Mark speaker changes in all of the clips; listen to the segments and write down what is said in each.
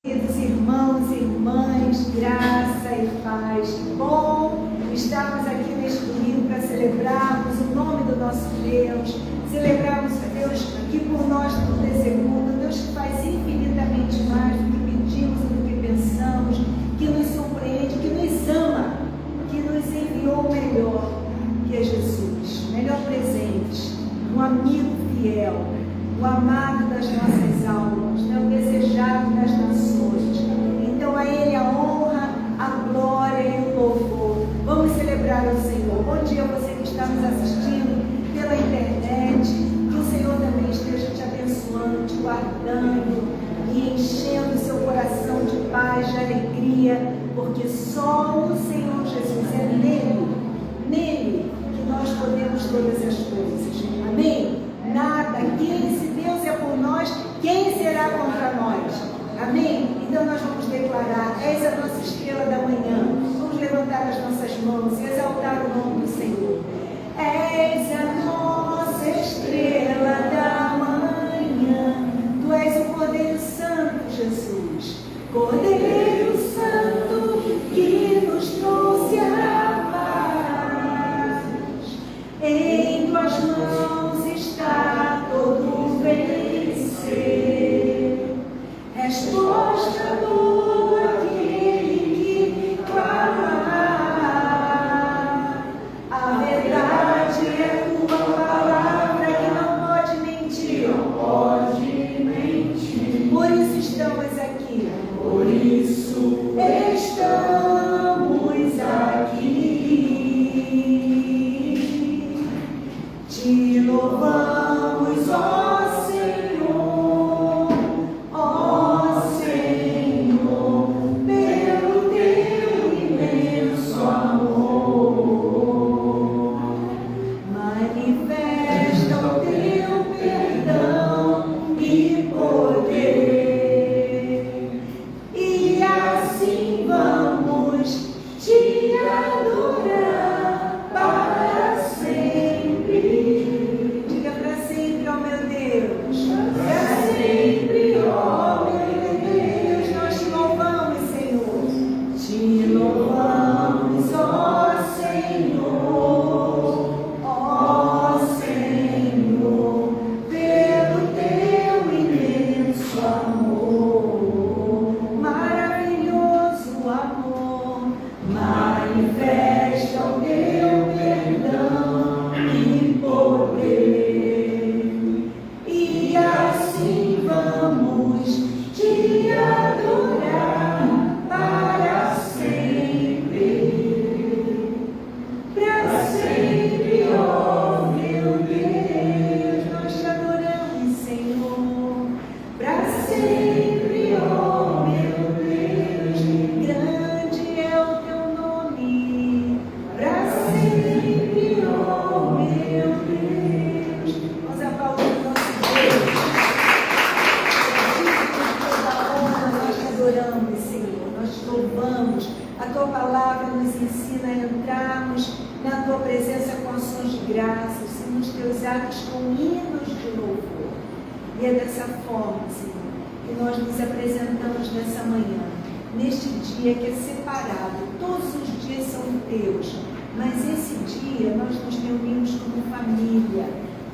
Speaker 1: Queridos irmãos e irmãs, graça e paz. Que bom estarmos aqui neste domingo para celebrarmos o nome do nosso Deus, celebrarmos a Deus que por nós tudo executa, Deus que faz infinitamente mais do que pedimos, do que pensamos, que nos surpreende, que nos ama, que nos enviou o melhor, que é Jesus, o melhor presente, um amigo fiel, o amado das nossas almas, o desejado das nações. Então a Ele a honra, a glória e o louvor. Vamos celebrar o Senhor. Bom dia a você que está nos assistindo pela internet. Que o Senhor também esteja te abençoando, te guardando e enchendo o seu coração de paz, de alegria, porque só o Senhor Jesus é nele que nós podemos todas as coisas. Amém? Nada, se Deus é por nós, quem será contra nós? Amém? Então nós vamos declarar: és a nossa estrela da manhã. Vamos levantar as nossas mãos e exaltar o nome do Senhor. És a nossa estrela da manhã. Tu és o Cordeiro Santo, Jesus. Cordeiro Santo que nos trouxe a paz. Em tuas mãos está todo vencer. Resposta do aquele que clamar. A verdade é tua palavra que não pode mentir. Não pode mentir. Por isso estamos aqui. Por isso estamos aqui. Te louvamos, ó Senhor, pelo teu imenso amor. Manifesta o teu perdão e poder, e assim vamos te adorar para sempre. Diga para sempre, ó meu Deus. Para sempre, ó meu Deus. Nós te louvamos, Senhor. Te louvamos, ó Senhor, pelo teu imenso amor. Maravilhoso amor. Manifesta o teu perdão e poder, e assim vamos te adorar para sempre, ó meu Deus. Nós te adoramos, Senhor, para sempre, ó meu Deus. Grande é o teu nome, para sempre, ó meu Deus. Vamos aplaudir o nosso Deus. Toda honra nós te adoramos, Senhor. Nós te louvamos. A tua palavra nos ensina a entrarmos na tua presença com ações de graças e nos teus atos com hinos de louvor. E é dessa forma, Senhor, que nós nos apresentamos nessa manhã, neste dia que é separado. Todos os dias são teus, mas esse dia nós nos reunimos como família,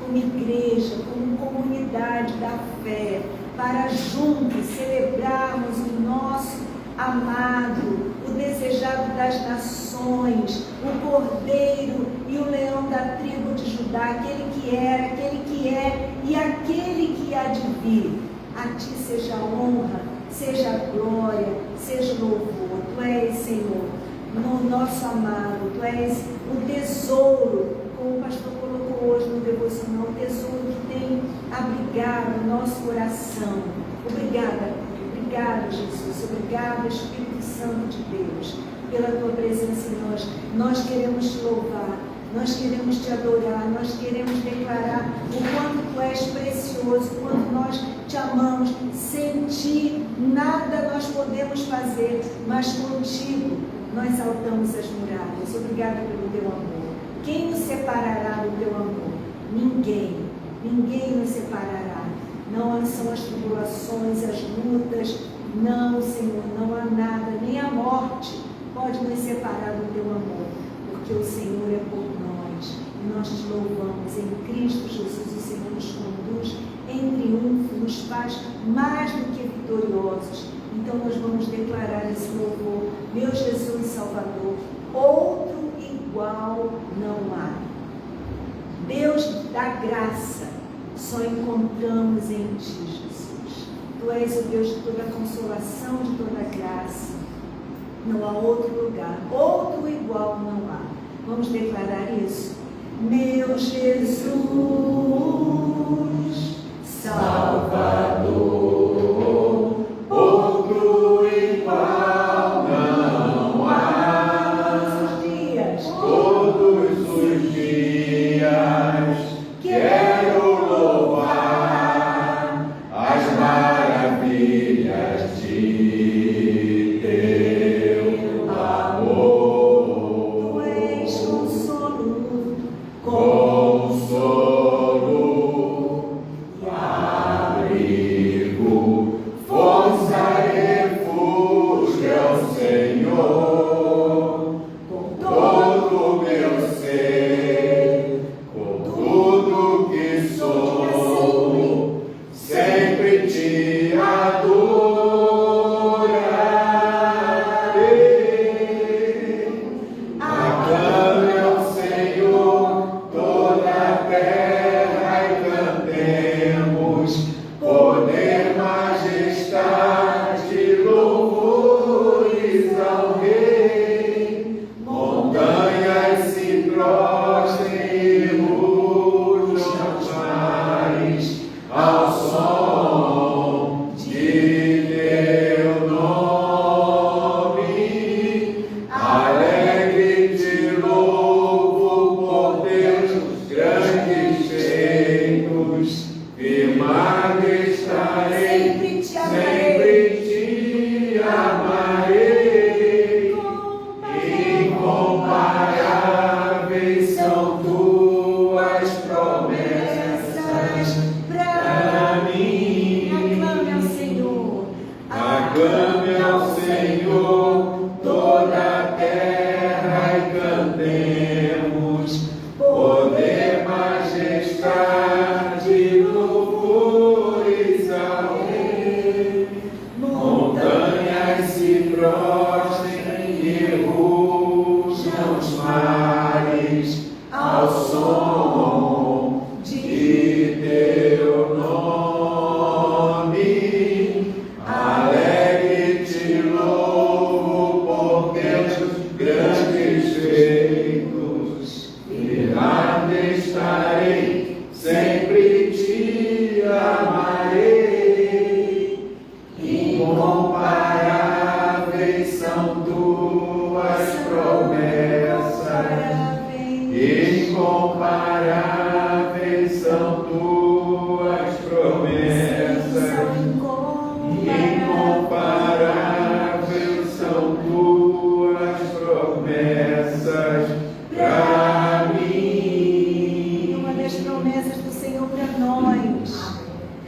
Speaker 1: como igreja, como comunidade da fé, para juntos celebrarmos o nosso amado, o desejado das nações, o Cordeiro e o Leão da tribo de Judá, aquele que era, aquele que é e aquele que há de vir. A ti seja a honra, seja a glória, seja o louvor. Tu és, Senhor, o nosso amado, tu és o tesouro, como o pastor colocou hoje no devocional, o tesouro que tem abrigado o nosso coração. Obrigado, Jesus. Obrigado, Espírito Santo de Deus, pela tua presença em nós. Nós queremos te louvar, nós queremos te adorar, nós queremos declarar o quanto tu és precioso, o quanto nós te amamos. Sem ti, nada nós podemos fazer, mas contigo nós saltamos as muralhas. Obrigado pelo teu amor. Quem nos separará do teu amor? Ninguém nos separará. Não são as tribulações, as lutas, Não, Senhor, não há nada, nem a morte pode nos separar do teu amor, porque o Senhor é por nós e nós te louvamos em Cristo Jesus. O Senhor nos conduz em triunfo, nos faz mais do que vitoriosos. Então nós vamos declarar esse louvor: meu Jesus Salvador, outro igual não há. Deus da graça, só encontramos em Ti, Jesus. Tu és o Deus de toda consolação, de toda graça. Não há outro lugar, outro igual não há. Vamos declarar isso. Meu Jesus Salvador, outro igual não há. Todos os dias quero louvar as maravilhas de teu amor. Tu és consolo, consolo, abrigo, força e refúgio é o Senhor. Com todo o meu ser, com tudo que sou, sempre te adorarei. Aclame ao Senhor toda a terra e cantemos poder, majestade, louvores ao Rei. Montanhas se prostrem e rujam os mares ao som de teu nome. Alegre te louvo por teus grandes feitos, firmado estarei, sempre te amarei. Incomparáveis são tuas promessas para mim. Aclame ao Senhor, aclame ao Senhor toda a terra e cantemos poder, majestade, louvores ao Rei. Montanhas se prostrem e rujam os mares ao som de teu nome. Alegre te louvo por teus grandes feitos, firmado estarei, sempre te amarei. Incomparáveis são tuas promessas, incomparáveis são tuas promessas, incomparáveis são tuas promessas para mim. Uma das promessas do Senhor para nós,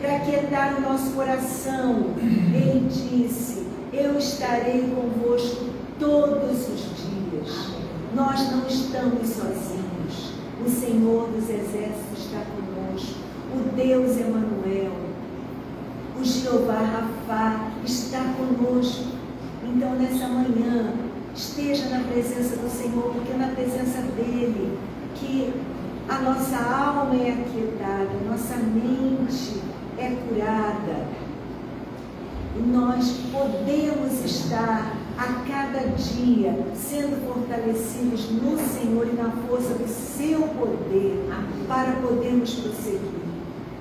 Speaker 1: para aquietar o nosso coração, Ele disse: eu estarei convosco todos os dias. Nós não estamos sozinhos. O Senhor dos Exércitos está conosco. O Deus Emanuel, o Jeová Rafá está conosco. Então, nessa manhã, esteja na presença do Senhor, porque é na presença dEle que a nossa alma é aquietada, a nossa mente é curada. E nós podemos estar a cada dia sendo fortalecidos no Senhor e na força do seu poder para podermos prosseguir.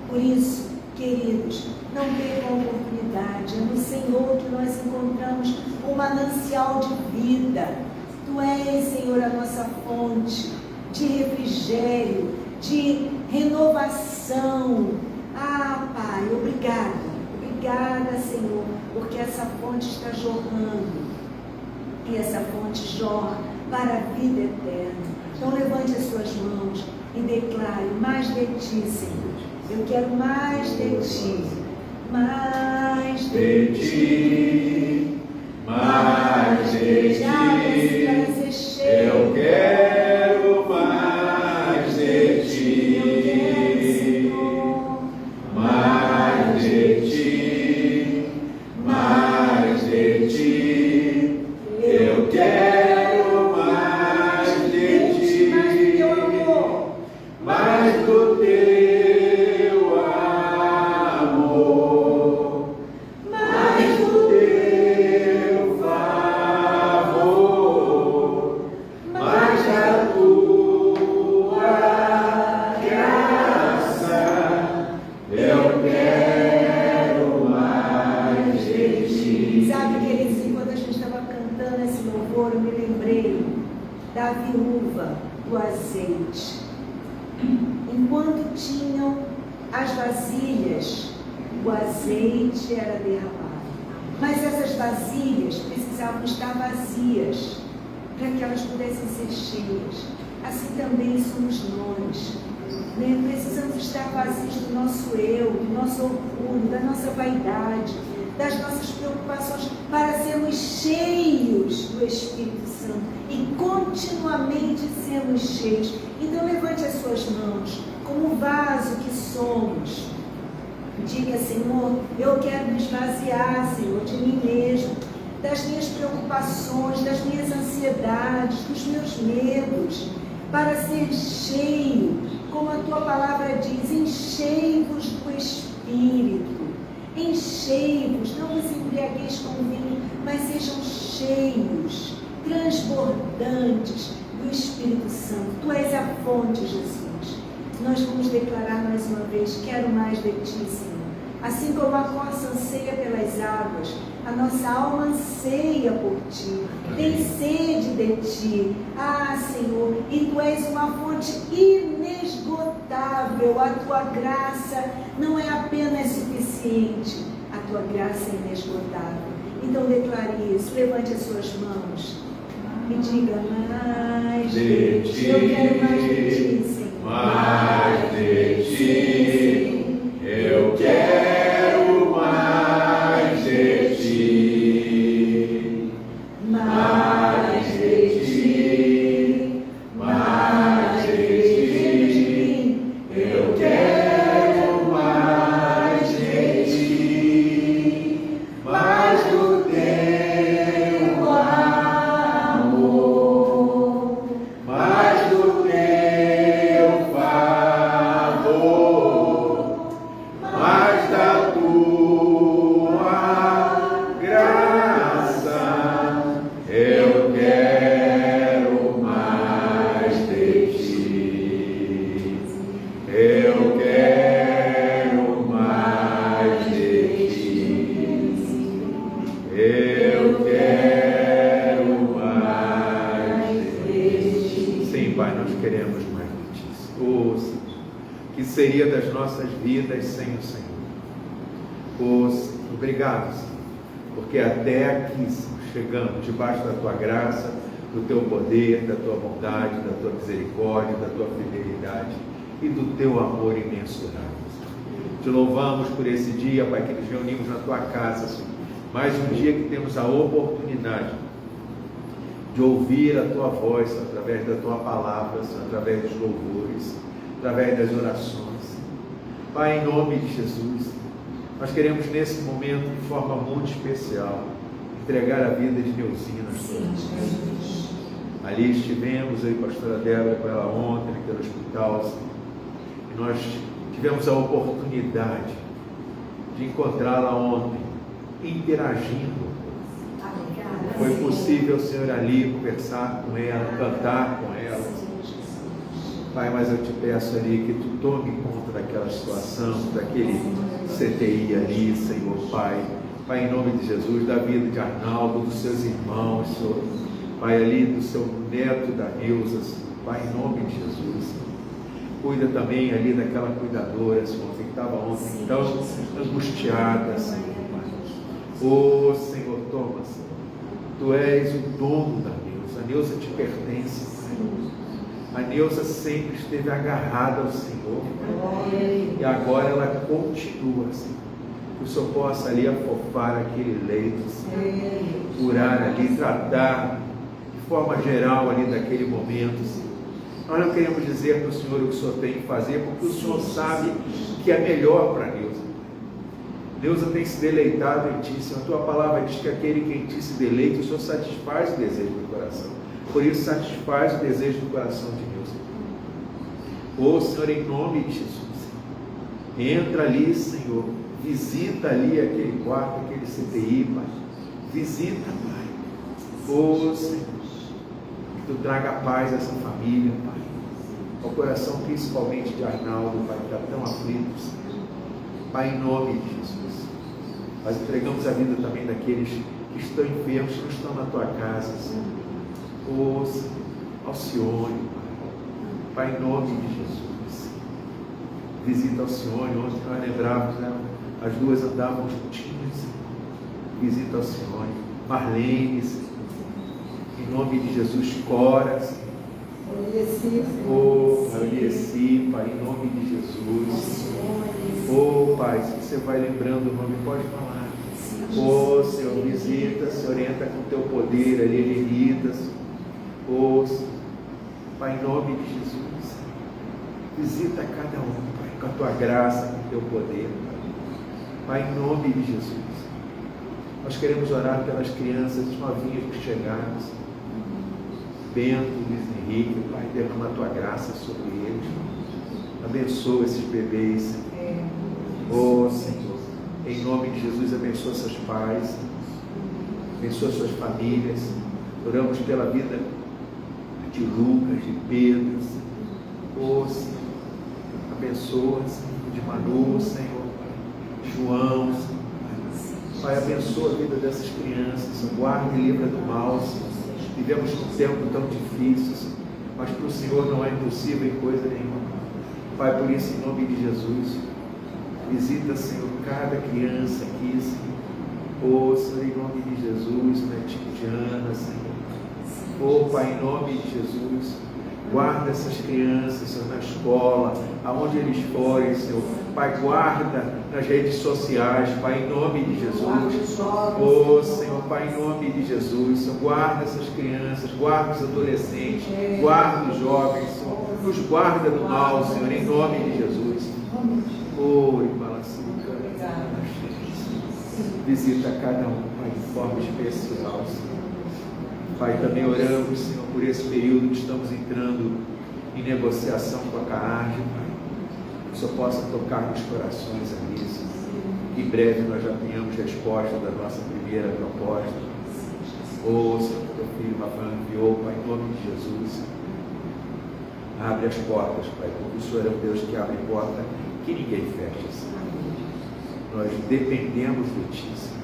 Speaker 1: Por isso, queridos, não percam a oportunidade. É no Senhor que nós encontramos um manancial de vida. Tu és, Senhor, a nossa fonte de refrigério, de renovação. Ah, Pai, obrigada. Obrigada, Senhor, porque essa fonte está jorrando. E essa fonte jorra para a vida eterna. Então levante as suas mãos e declare: mais de Ti, Senhor. Eu quero mais de Ti. mais
Speaker 2: de ti, mais de ti. Eu quero mais de ti, mais de ti, mais de ti. Eu quero mais de ti, mais do teu amor, mais do teu favor, mais da tua graça. Eu quero mais de ti.
Speaker 1: Sabe, queridos, enquanto a gente estava cantando esse louvor, eu me lembrei da viúva do azeite. Enquanto tinham as vasilhas, o azeite era derramado. Mas essas vasilhas precisavam estar vazias para que elas pudessem ser cheias. Assim também somos nós. Né? Precisamos estar vazios do nosso eu, do nosso orgulho, da nossa vaidade, das nossas preocupações, para sermos cheios do Espírito Santo e continuamente sermos cheios. Então levante as suas mãos como vaso que somos. Diga: Senhor, eu quero me esvaziar, Senhor, de mim mesmo, das minhas preocupações, das minhas ansiedades, dos meus medos, para ser cheio, como a tua palavra diz, enchei-vos do Espírito. Enchei-vos, não vos embriagueis com vinho, mas sejam cheios, transbordantes do Espírito Santo. Tu és a fonte, Jesus. Nós vamos declarar mais uma vez: quero mais de ti, Senhor. Assim como a corça anseia pelas águas, a nossa alma anseia por ti, tem sede de ti. Ah, Senhor, e tu és uma fonte inesgotável. A tua graça não é apenas suficiente, a tua graça é inesgotável. Então declare isso, levante as suas mãos e diga: mais de ti. Eu quero mais de ti, Senhor.
Speaker 2: Mais de ti, eu quero mais de ti, mais de ti, mais de ti, eu quero mais de ti, mais do teu amor, mais do teu favor, mais da tua graça. Eu quero mais de ti. Eu quero mais de ti. Eu quero mais de ti. Sim, Pai, nós queremos mais de ti. Oh, Senhor, que seria das nossas vidas sem o Senhor? Oh, Senhor, obrigado, Senhor, porque até aqui, Senhor, chegamos debaixo da tua graça, do teu poder, da tua bondade, da tua misericórdia, da tua fidelidade e do teu amor imensurável. Te louvamos por esse dia, Pai, que nos reunimos na tua casa, Senhor. Mais um dia que temos a oportunidade de ouvir a tua voz através da tua palavra, Senhor, através dos louvores, através das orações. Pai, em nome de Jesus, nós queremos nesse momento, de forma muito especial, entregar a vida de Neuzina. Ali estivemos, eu e a pastora Débora, com ela ontem, naquele hospital, Senhor, e nós tivemos a oportunidade de encontrá-la ontem, interagindo. Foi possível, Senhor, ali conversar com ela, cantar com ela. Pai, mas eu te peço ali que tu tome conta daquela situação, daquele CTI ali, Senhor, Pai. Pai, em nome de Jesus, da vida de Arnaldo, dos seus irmãos, Senhor. Pai, ali do seu neto, da Neuza, Senhor. Pai, em nome de Jesus, Senhor. Cuida também ali daquela cuidadora, Senhor, que estava ontem tão angustiada, Senhor, Pai. Oh, Senhor, toma, Senhor. Tu és o dono da Neuza. A Neuza te pertence, Senhor. A Neuza sempre esteve agarrada ao Senhor. E agora ela continua, Senhor. que o Senhor possa ali afofar aquele leito, curar ali, tratar de forma geral ali daquele momento, Senhor. Nós não queremos dizer para o Senhor o que o Senhor tem que fazer, porque o Senhor sabe que é melhor para Neuza. Neuza tem se deleitado em Ti, Senhor. A Tua palavra diz que aquele que em Ti se deleita, o Senhor satisfaz o desejo do coração. Por isso, satisfaz o desejo do coração de Neuza. Senhor, em nome de Jesus, entra ali, Senhor. Visita ali aquele quarto, aquele CTI, Pai. Visita, Pai. Senhor, que Tu traga paz a essa família, Pai. Ao coração principalmente de Arnaldo, Pai, que está tão aflito, Senhor. Pai, em nome de Jesus. Nós entregamos a vida também daqueles que estão enfermos, que não estão na Tua casa, Senhor. Senhor, Alcione, Pai. Pai, em nome de Jesus. Visita Alcione. Ontem nós lembrávamos, né? As duas andavam juntinhas, Senhor. Visita Alcione. Marlene, Senhor. Em nome de Jesus, Cora, Senhor. Alieci, Pai, em nome de Jesus. Pai, se você vai lembrando o nome, pode falar. Senhor, visita, Senhor, entra com o Teu poder ali, Elenita, Senhor. Pai, em nome de Jesus, visita cada um, Pai, com a Tua graça, com o Teu poder, Pai, em nome de Jesus. Nós queremos orar pelas crianças novinhas que chegaram, Bento, Luiz Henrique, Pai, derrama a Tua graça sobre eles. Abençoa esses bebês, Senhor. Em nome de Jesus, abençoa seus pais, abençoa suas famílias. Oramos pela vida de Lucas, de Pedro, Senhor. Abençoa, Senhor, de Manu, Senhor, João, Senhor. Pai, abençoa a vida dessas crianças, Senhor. Guarda e livra do mal, Senhor. Vivemos num tempo tão difícil, Senhor, mas para o Senhor não é impossível em coisa nenhuma. Pai, por isso, em nome de Jesus, visita, Senhor, cada criança aqui, Senhor. Senhor, em nome de Jesus, netinho de Ana, Senhor. Pai, em nome de Jesus, guarda essas crianças, Senhor, na escola, aonde eles forem, Senhor. Pai, guarda nas redes sociais, Pai, em nome de Jesus. Senhor, Pai, em nome de Jesus, Senhor, guarda essas crianças, guarda os adolescentes, guarda os jovens, Senhor. Nos guarda do mal, Senhor, em nome de Jesus. Visita cada um, Pai, de forma especial, Senhor. Pai, também oramos, Senhor, por esse período que estamos entrando em negociação com a CAARG, Pai. Que o Senhor possa tocar nos corações ali, Senhor. Que em breve nós já tenhamos resposta da nossa primeira proposta. Senhor, que Teu filho Rafael enviou, Pai, em nome de Jesus. Abre as portas, Pai, porque o Senhor é um Deus que abre porta que ninguém fecha, Senhor. Nós dependemos de Ti, Senhor.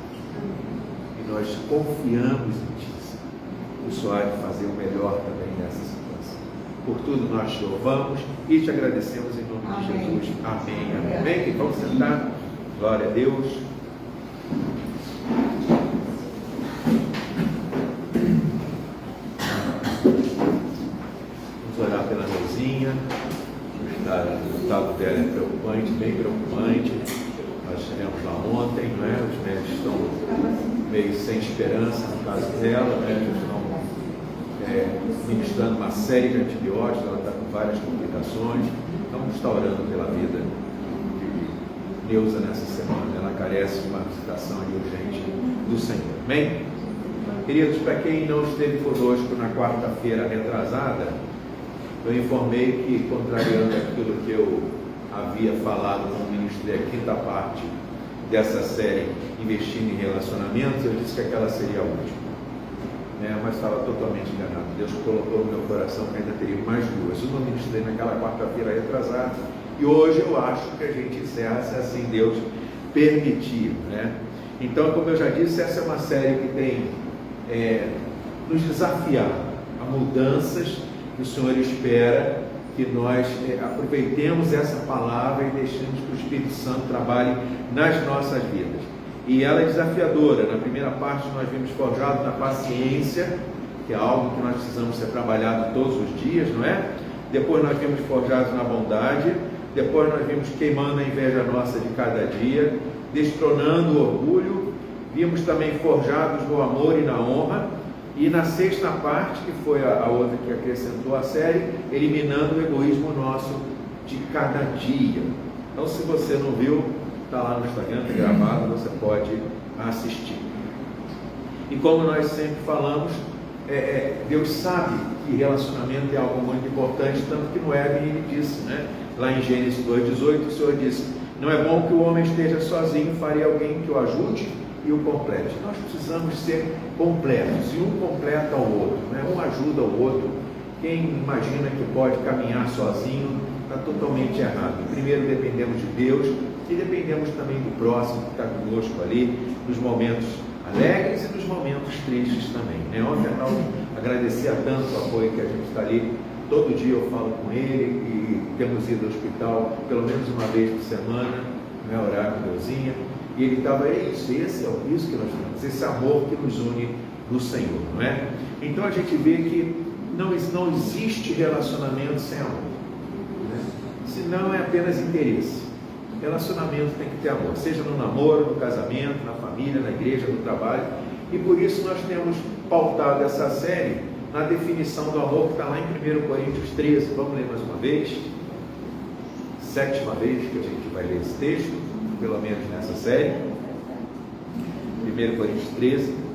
Speaker 2: E nós confiamos em Ti, Senhor. O Senhor há de fazer o melhor também nessa situação. Por tudo nós te louvamos e te agradecemos em nome de Jesus. Amém. Amém. Vamos sentar. Glória a Deus. Vamos orar pela Neuzinha. O estado dela é preocupante, bem preocupante. Nós estivemos lá ontem, não é? Os médicos estão meio sem esperança no caso dela, né? Eles estão ministrando uma série de antibióticos, ela está com várias complicações. Então, vamos estar orando pela vida de Neuza nessa semana. Ela carece de uma visitação urgente do Senhor. Amém? Queridos, para quem não esteve conosco na quarta-feira retrasada, eu informei que, contrariando aquilo que eu havia falado com o ministro, a quinta parte dessa série Investindo em Relacionamentos, eu disse que aquela seria a última. Mas estava totalmente enganado. Deus colocou no meu coração que ainda teria mais duas. Eu não ministrei naquela quarta-feira retrasada. E hoje eu acho que a gente encerra, se assim Deus permitir. Então, como eu já disse, essa é uma série que tem nos desafiado a mudanças que o Senhor espera que nós aproveitemos essa palavra e deixemos que o Espírito Santo trabalhe nas nossas vidas. E ela é desafiadora. Na primeira parte nós vimos forjado na paciência, que é algo que nós precisamos ser trabalhado todos os dias, não é? Depois nós vimos forjados na bondade. Depois nós vimos queimando a inveja nossa de cada dia. destronando o orgulho. Vimos também forjados no amor e na honra. E na sexta parte, que foi a outra que acrescentou a série, eliminando o egoísmo nosso de cada dia. Então, se você não viu, está lá no Instagram, está gravado, você pode assistir. E como nós sempre falamos, Deus sabe que relacionamento é algo muito importante, tanto que no Éden ele disse, né? Lá em Gênesis 2,18, o Senhor disse: não é bom que o homem esteja sozinho, faria alguém que o ajude e o complete. Nós precisamos ser completos, e um completa o outro, né? Um ajuda o outro. Quem imagina que pode caminhar sozinho está totalmente errado. Primeiro dependemos de Deus e dependemos também do próximo que está conosco ali, nos momentos alegres e nos momentos tristes também, né? Ontem eu agradecer a tanto o apoio que a gente está ali. Todo dia eu falo com ele e temos ido ao hospital pelo menos uma vez por semana, né? Orar com Deusinha. E ele estava, isso que nós temos, esse amor que nos une no Senhor, não é? Então a gente vê que não existe relacionamento sem amor, né? Senão é apenas interesse. Relacionamento tem que ter amor, seja no namoro, no casamento, na família, na igreja, no trabalho. E por isso nós temos pautado essa série na definição do amor que está lá em 1 Coríntios 13. Vamos ler mais uma vez? Sétima vez que a gente vai ler esse texto, pelo menos nessa série. 1 Coríntios 13.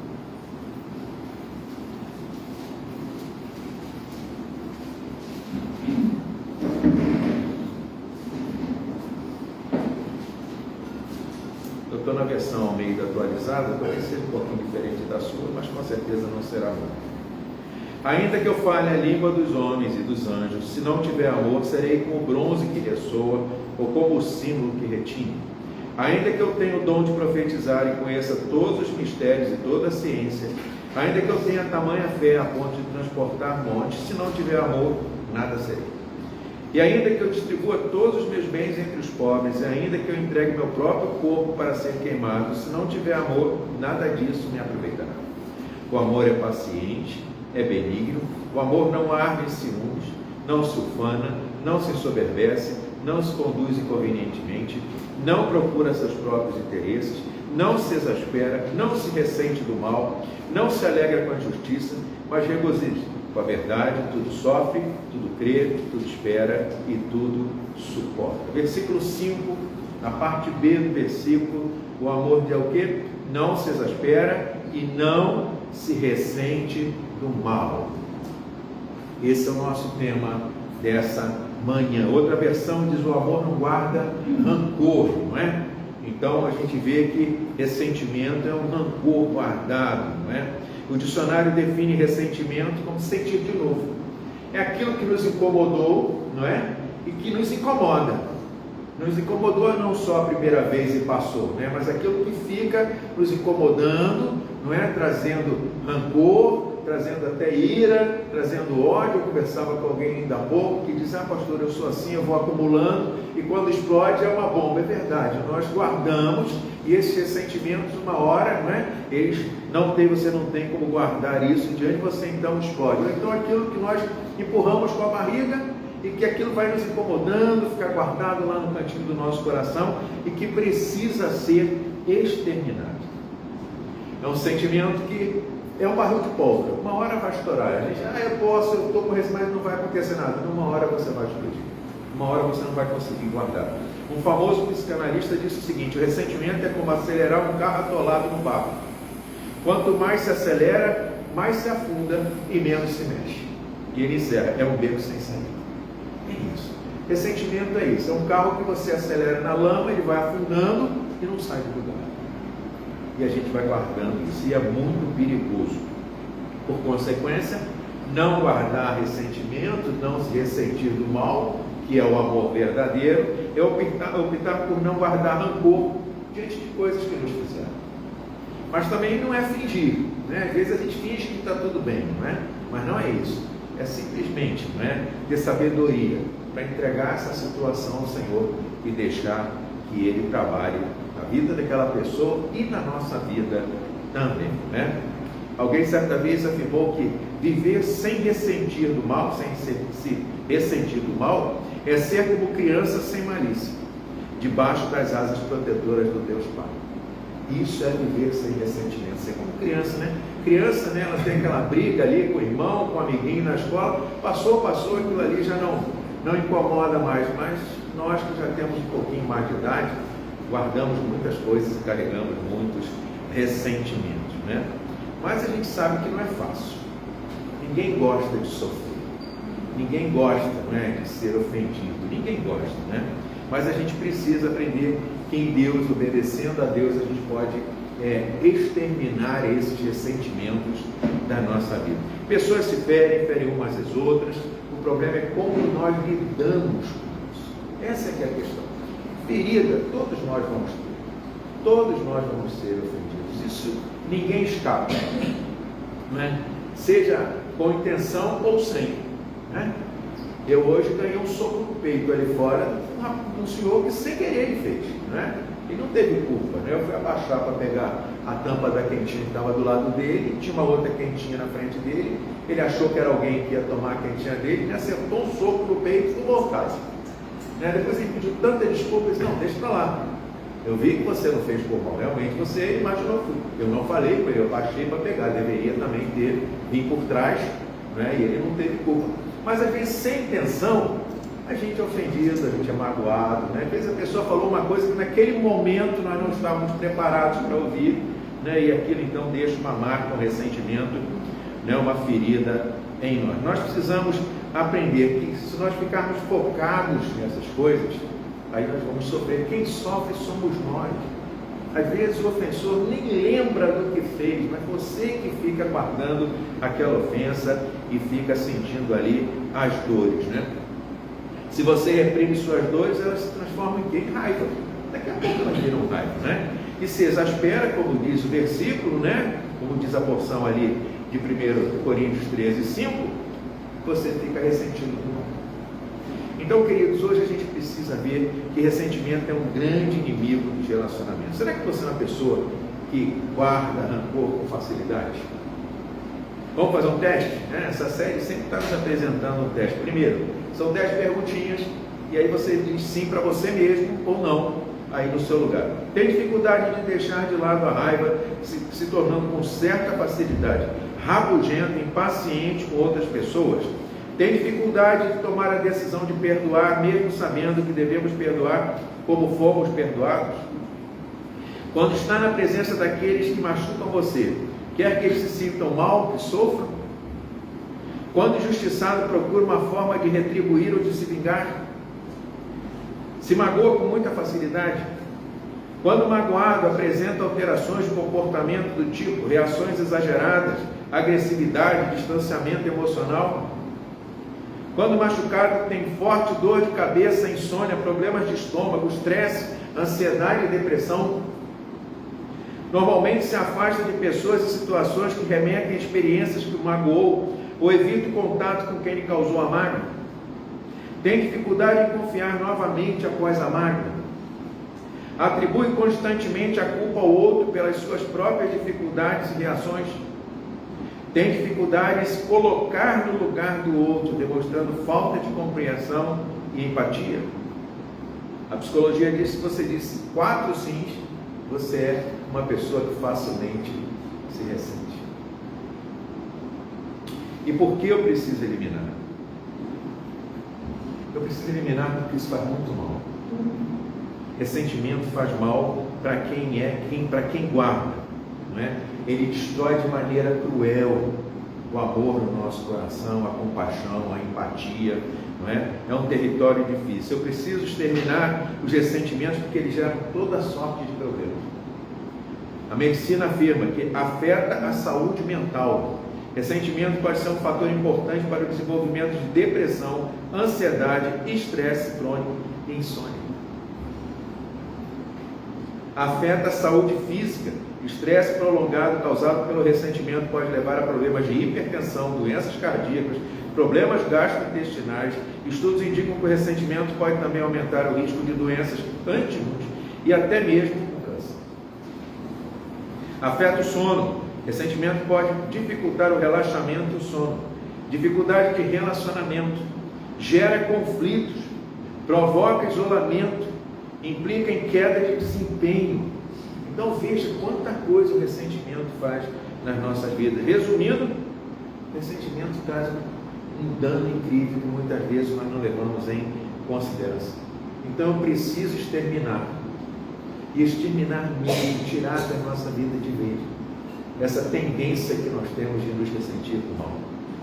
Speaker 2: Eu estou na versão Almeida atualizada, pode ser um pouquinho diferente da sua, mas com certeza não será muito. Ainda que eu fale a língua dos homens e dos anjos, se não tiver amor, serei como o bronze que ressoa, ou como o símbolo que retine. Ainda que eu tenha o dom de profetizar e conheça todos os mistérios e toda a ciência, ainda que eu tenha tamanha fé a ponto de transportar montes, se não tiver amor, nada serei. E ainda que eu distribua todos os meus bens entre os pobres, e ainda que eu entregue meu próprio corpo para ser queimado, se não tiver amor, nada disso me aproveitará. O amor é paciente, é benigno, o amor não arde em ciúmes, não se ufana, não se ensoberbece, não se conduz inconvenientemente, não procura seus próprios interesses, não se exaspera, não se ressente do mal, não se alegra com a injustiça, mas regozija com a verdade, tudo sofre, tudo crê, tudo espera e tudo suporta. Versículo 5, na parte B do versículo, o amor é o quê? Não se exaspera e não se ressente do mal. Esse é o nosso tema dessa manhã. Outra versão diz: o amor não guarda rancor, não é? Então a gente vê que ressentimento é um rancor guardado, não é? O dicionário define ressentimento como sentir de novo. É aquilo que nos incomodou, não é? E que nos incomoda. Nos incomodou não só a primeira vez e passou, né? Mas aquilo que fica nos incomodando, não é? Trazendo rancor, trazendo até ira, trazendo ódio. Eu conversava com alguém ainda há pouco que diz: pastor, eu sou assim, eu vou acumulando e quando explode é uma bomba. É verdade, nós guardamos e esses ressentimentos, uma hora, não é? Você não tem como guardar isso diante, você então explode. Ou então aquilo que nós empurramos com a barriga e que aquilo vai nos incomodando, ficar guardado lá no cantinho do nosso coração e que precisa ser exterminado. É um sentimento que é um barril de pólvora, uma hora vai estourar. A gente, eu estou com ressentimento, mas não vai acontecer nada. Uma hora você vai explodir, uma hora você não vai conseguir guardar. Um famoso psicanalista disse o seguinte: o ressentimento é como acelerar um carro atolado no barro. Quanto mais se acelera, mais se afunda e menos se mexe. E ele encerra: é um beco sem saída. É isso. Ressentimento é isso, é um carro que você acelera na lama, ele vai afundando e não sai do lugar. E a gente vai guardando isso, e é muito perigoso. Por consequência, não guardar ressentimento, não se ressentir do mal, que é o amor verdadeiro, é optar por não guardar rancor diante de coisas que nos fizeram. Mas também não é fingir, né? Às vezes a gente finge que está tudo bem, não é? Mas não é isso. É simplesmente, não é? Ter sabedoria para entregar essa situação ao Senhor e deixar que Ele trabalhe na vida daquela pessoa e na nossa vida também, né? Alguém certa vez afirmou que viver sem ressentir do mal, sem se ressentir do mal, é ser como criança sem malícia. debaixo das asas protetoras do Deus Pai. Isso é viver sem ressentimento. Você como criança, né? Criança, né? Ela tem aquela briga ali com o irmão, com o amiguinho na escola, passou, aquilo ali já não incomoda mais, mas nós que já temos um pouquinho mais de idade, guardamos muitas coisas e carregamos muitos ressentimentos, né? Mas a gente sabe que não é fácil. Ninguém gosta de sofrer. Ninguém gosta, né, de ser ofendido. Ninguém gosta, né? Mas a gente precisa aprender que em Deus, obedecendo a Deus, a gente pode exterminar esses ressentimentos da nossa vida. Pessoas se ferem umas às outras. O problema é como nós lidamos com isso. Essa é que é a questão. Ferida, todos nós vamos ter. Todos nós vamos ser ofendidos. Isso ninguém escapa, né? Seja com intenção ou sem, né? Eu hoje ganhei um soco no peito ali fora, um senhor que sem querer ele fez, né? E não teve culpa, né? Eu fui abaixar para pegar a tampa da quentinha que estava do lado dele, tinha uma outra quentinha na frente dele, ele achou que era alguém que ia tomar a quentinha dele, me acertou um soco no peito e ficou loucaço, né? Depois ele pediu tanta desculpa, eu disse, não, deixa para lá. Eu vi que você não fez por mal, realmente você imaginou tudo. Eu não falei para ele, eu baixei para pegar, deveria também ter vindo por trás, né? E ele não teve culpa. Mas às vezes sem intenção, a gente é ofendido, a gente é magoado, né? Às vezes a pessoa falou uma coisa que naquele momento nós não estávamos preparados para ouvir, né? E aquilo então deixa uma marca, um ressentimento, né? Uma ferida em nós. Nós precisamos aprender que se nós ficarmos focados nessas coisas, aí nós vamos sofrer. Quem sofre somos nós. Às vezes o ofensor nem lembra do que fez, mas você que fica guardando aquela ofensa e fica sentindo ali as dores, né? Se você reprime suas dores, elas se transformam em quê? Em raiva. Daqui a pouco elas viram raiva, né? E se exaspera, como diz o versículo, né? Como diz a porção ali de 1 Coríntios 13, 5, você fica ressentido com o mundo. Então, queridos, hoje a gente precisa ver que ressentimento é um grande inimigo dos relacionamentos. Será que você é uma pessoa que guarda rancor com facilidade? Vamos fazer um teste? Essa série sempre está nos apresentando um teste. Primeiro, são 10 perguntinhas e aí você diz sim para você mesmo ou não aí no seu lugar. Tem dificuldade de deixar de lado a raiva, se tornando com certa facilidade rabugento, impaciente com outras pessoas? Tem dificuldade de tomar a decisão de perdoar, mesmo sabendo que devemos perdoar como fomos perdoados? Quando está na presença daqueles que machucam você, quer que eles se sintam mal, que sofram? Quando injustiçado, procura uma forma de retribuir ou de se vingar? Se magoa com muita facilidade? Quando magoado, apresenta alterações de comportamento do tipo reações exageradas, agressividade, distanciamento emocional? Quando machucado, tem forte dor de cabeça, insônia, problemas de estômago, estresse, ansiedade e depressão? Normalmente se afasta de pessoas e situações que remetem a experiências que o magoou ou evita o contato com quem lhe causou a mágoa? Tem dificuldade em confiar novamente após a mágoa? Atribui constantemente a culpa ao outro pelas suas próprias dificuldades e reações? Tem dificuldade em se colocar no lugar do outro, demonstrando falta de compreensão e empatia? A psicologia diz que se você disse 4 sims, você é uma pessoa que facilmente se ressente. E por que eu preciso eliminar? Eu preciso eliminar porque isso faz muito mal. Ressentimento faz mal para quem guarda, não é? Ele destrói de maneira cruel o amor no nosso coração, a compaixão, a empatia, não é? É um território difícil. Eu preciso exterminar os ressentimentos porque eles geram toda sorte de problemas. A medicina afirma que afeta a saúde mental. Ressentimento pode ser um fator importante para o desenvolvimento de depressão, ansiedade, estresse crônico e insônia. Afeta a saúde física. Estresse prolongado causado pelo ressentimento pode levar a problemas de hipertensão, doenças cardíacas, problemas gastrointestinais. Estudos indicam que o ressentimento pode também aumentar o risco de doenças anti-imunes e até mesmo o câncer. Afeta o sono. Ressentimento pode dificultar o relaxamento e o sono. Dificuldade de relacionamento. Gera conflitos. Provoca isolamento. implica em queda de desempenho. Então veja quanta coisa o ressentimento faz nas nossas vidas. Resumindo, o ressentimento traz um dano incrível que muitas vezes nós não levamos em consideração. Então eu preciso exterminar, e exterminar mesmo, tirar da nossa vida de vez essa tendência que nós temos de nos ressentir do mal.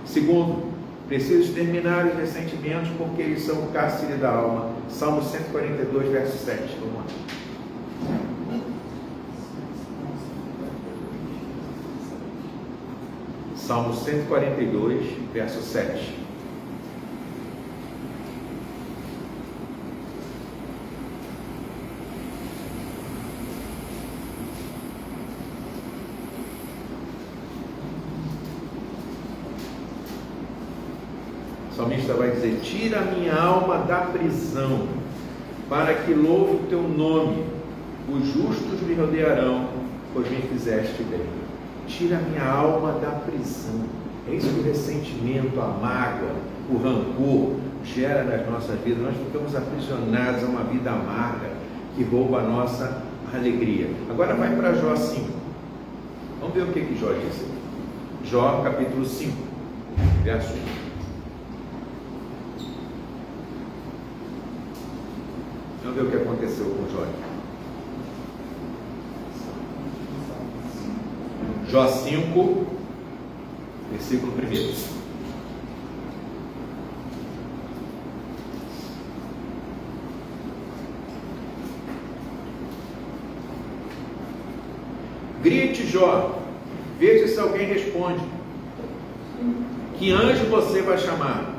Speaker 2: Segundo, preciso exterminar os ressentimentos porque eles são o cárcere da alma. Salmo 142, verso 7. Vamos lá. Salmo 142, verso 7. O salmista vai dizer: tira a minha alma da prisão, para que louve o teu nome. Os justos me rodearão, pois me fizeste bem. Tira a minha alma da prisão. É isso que o ressentimento, a mágoa, o rancor gera nas nossas vidas. Nós ficamos aprisionados a uma vida amarga que rouba a nossa alegria. Agora vai para Jó 5. Vamos ver o que Jó disse. Jó capítulo 5, verso 1. Vamos ver o que aconteceu com Jó. Jó 5, versículo 1. Grite, Jó, veja se alguém responde. Que anjo você vai chamar?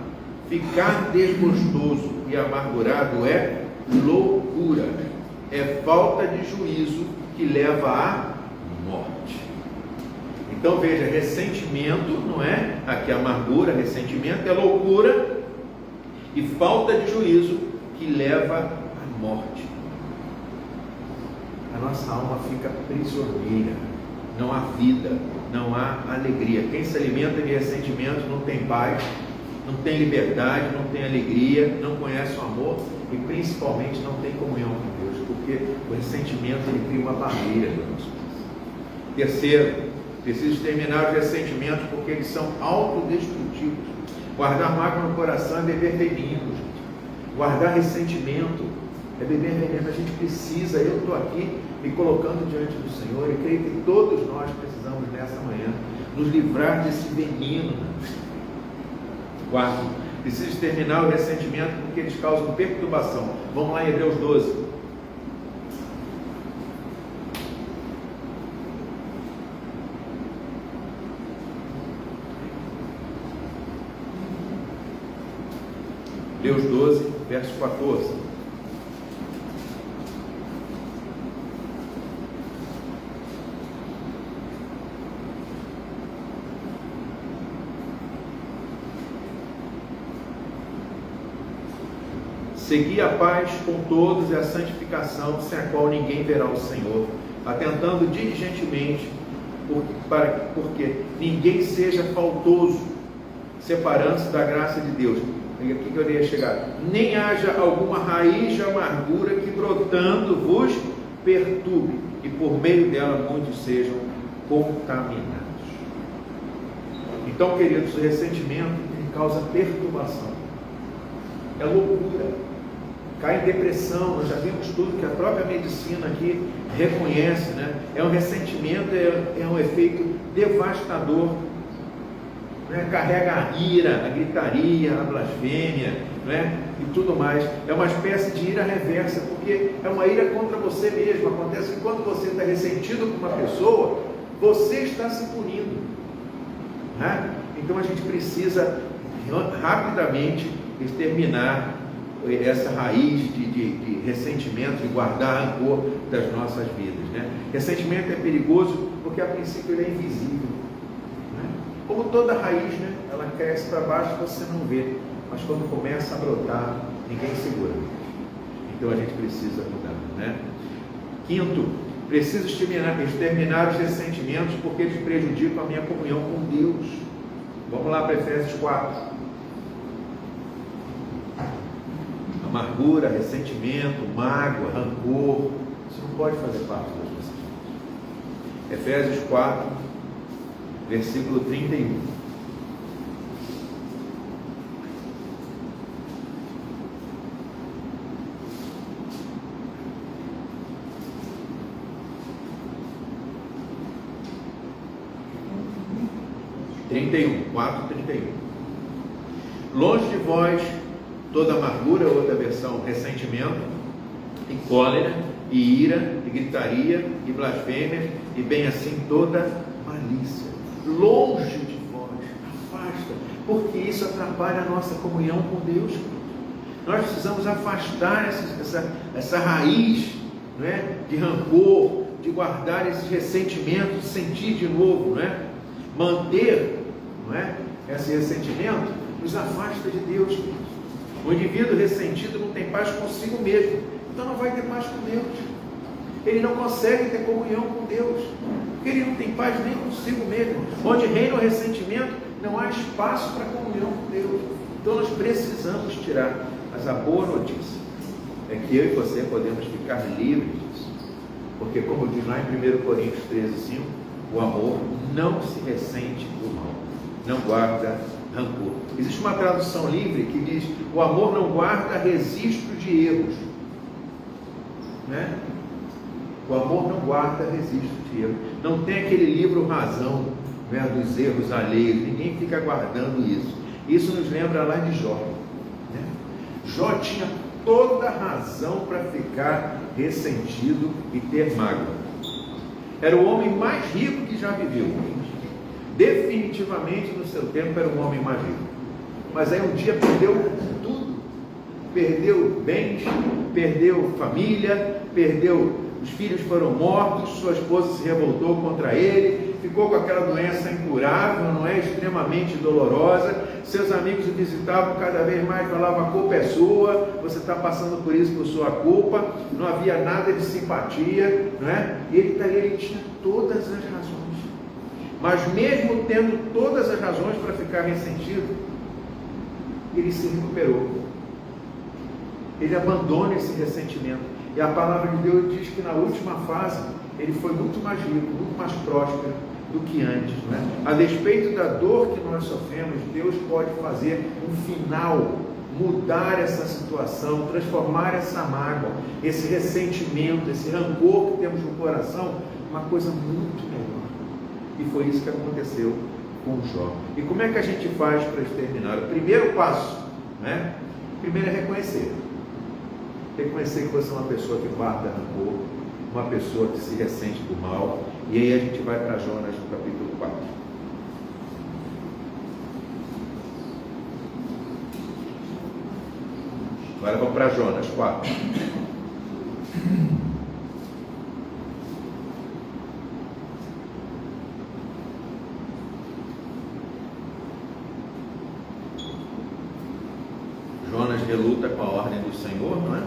Speaker 2: Ficar desgostoso e amargurado é loucura, é falta de juízo que leva à morte. Então veja, ressentimento não é aqui amargura, ressentimento é loucura e falta de juízo que leva à morte. A nossa alma fica prisioneira, não há vida, não há alegria. Quem se alimenta de ressentimento não tem paz, não tem liberdade, não tem alegria, não conhece o amor e principalmente não tem comunhão com Deus, porque o ressentimento ele cria uma barreira no nosso coração. Terceiro, preciso terminar os ressentimentos porque eles são autodestrutivos. Guardar mágoa no coração é beber veneno, gente. Guardar ressentimento é beber veneno. A gente precisa, eu estou aqui me colocando diante do Senhor e creio que todos nós precisamos nessa manhã nos livrar desse veneno. Quarto, preciso terminar o ressentimento porque eles causam perturbação. Vamos lá em Hebreus 12. Hebreus 12, verso 14. Segui a paz com todos e a santificação, sem a qual ninguém verá o Senhor, atentando diligentemente, porque ninguém seja faltoso, separando-se da graça de Deus. E aqui que eu iria chegar. Nem haja alguma raiz de amargura que brotando vos perturbe, e por meio dela muitos sejam contaminados. Então, queridos, o ressentimento causa perturbação. É loucura. Cai em depressão, nós já vimos tudo que a própria medicina aqui reconhece, né? É um ressentimento, é um efeito devastador, né? Carrega a ira, a gritaria, a blasfêmia, né? E tudo mais. É uma espécie de ira reversa, porque é uma ira contra você mesmo. Acontece que quando você está ressentido com uma pessoa, você está se punindo, né? Então a gente precisa rapidamente exterminar essa raiz de ressentimento, de guardar rancor das nossas vidas, né? Ressentimento é perigoso porque a princípio ele é invisível, né? Como toda raiz, né? Ela cresce para baixo e você não vê, mas quando começa a brotar, ninguém segura. Então a gente precisa mudar, né? Quinto, preciso exterminar os ressentimentos porque eles prejudicam a minha comunhão com Deus. Vamos lá para Efésios 4. Amargura, ressentimento, mágoa, rancor, isso não pode fazer parte das nossas vidas. Efésios 4, versículo 31. Longe de vós toda amargura, outra versão, ressentimento, e cólera, e ira, e gritaria, e blasfêmia, e bem assim toda malícia. Longe de vós, afasta, porque isso atrapalha a nossa comunhão com Deus. Nós precisamos afastar essa raiz, não é, de rancor, de guardar esses ressentimentos, sentir de novo, não é? Manter, não é, esse ressentimento nos afasta de Deus. O indivíduo ressentido não tem paz consigo mesmo, então não vai ter paz com Deus. Ele não consegue ter comunhão com Deus, porque ele não tem paz nem consigo mesmo. Onde reina o ressentimento, não há espaço para comunhão com Deus. Então nós precisamos tirar. Mas a boa notícia é que eu e você podemos ficar livres disso, porque como diz lá em 1 Coríntios 13:5, o amor não se ressente do mal, não guarda rancor. Existe uma tradução livre que diz: o amor não guarda registro de erros, né? O amor não guarda registro de erros. Não tem aquele livro razão, né, dos erros alheios. Ninguém fica guardando isso. Isso nos lembra lá de Jó, né? Jó tinha toda razão para ficar ressentido e ter mágoa. Era o homem mais rico que já viveu. Definitivamente no seu tempo era o homem mais rico. Mas aí um dia perdeu tudo. Perdeu bens, perdeu família, os filhos foram mortos, sua esposa se revoltou contra ele, ficou com aquela doença incurável, não é, extremamente dolorosa. Seus amigos o visitavam cada vez mais, falavam: a culpa é sua, você está passando por isso por sua culpa. Não havia nada de simpatia, não é? E ele tinha todas as razões. Mas mesmo tendo todas as razões para ficar ressentido, ele se recuperou. Ele abandona esse ressentimento. E a palavra de Deus diz que na última fase ele foi muito mais rico, muito mais próspero do que antes, não é? A despeito da dor que nós sofremos, Deus pode fazer um final, mudar essa situação, transformar essa mágoa, esse ressentimento, esse rancor que temos no coração, uma coisa muito melhor. E foi isso que aconteceu com Jó. E como é que a gente faz para exterminar? O primeiro passo, né? Primeiro é reconhecer. Reconhecer que você é uma pessoa que guarda rancor, uma pessoa que se ressente do mal. E aí a gente vai para Jonas no capítulo 4. Agora vamos para Jonas 4. Jonas reluta com a ordem do Senhor, não é?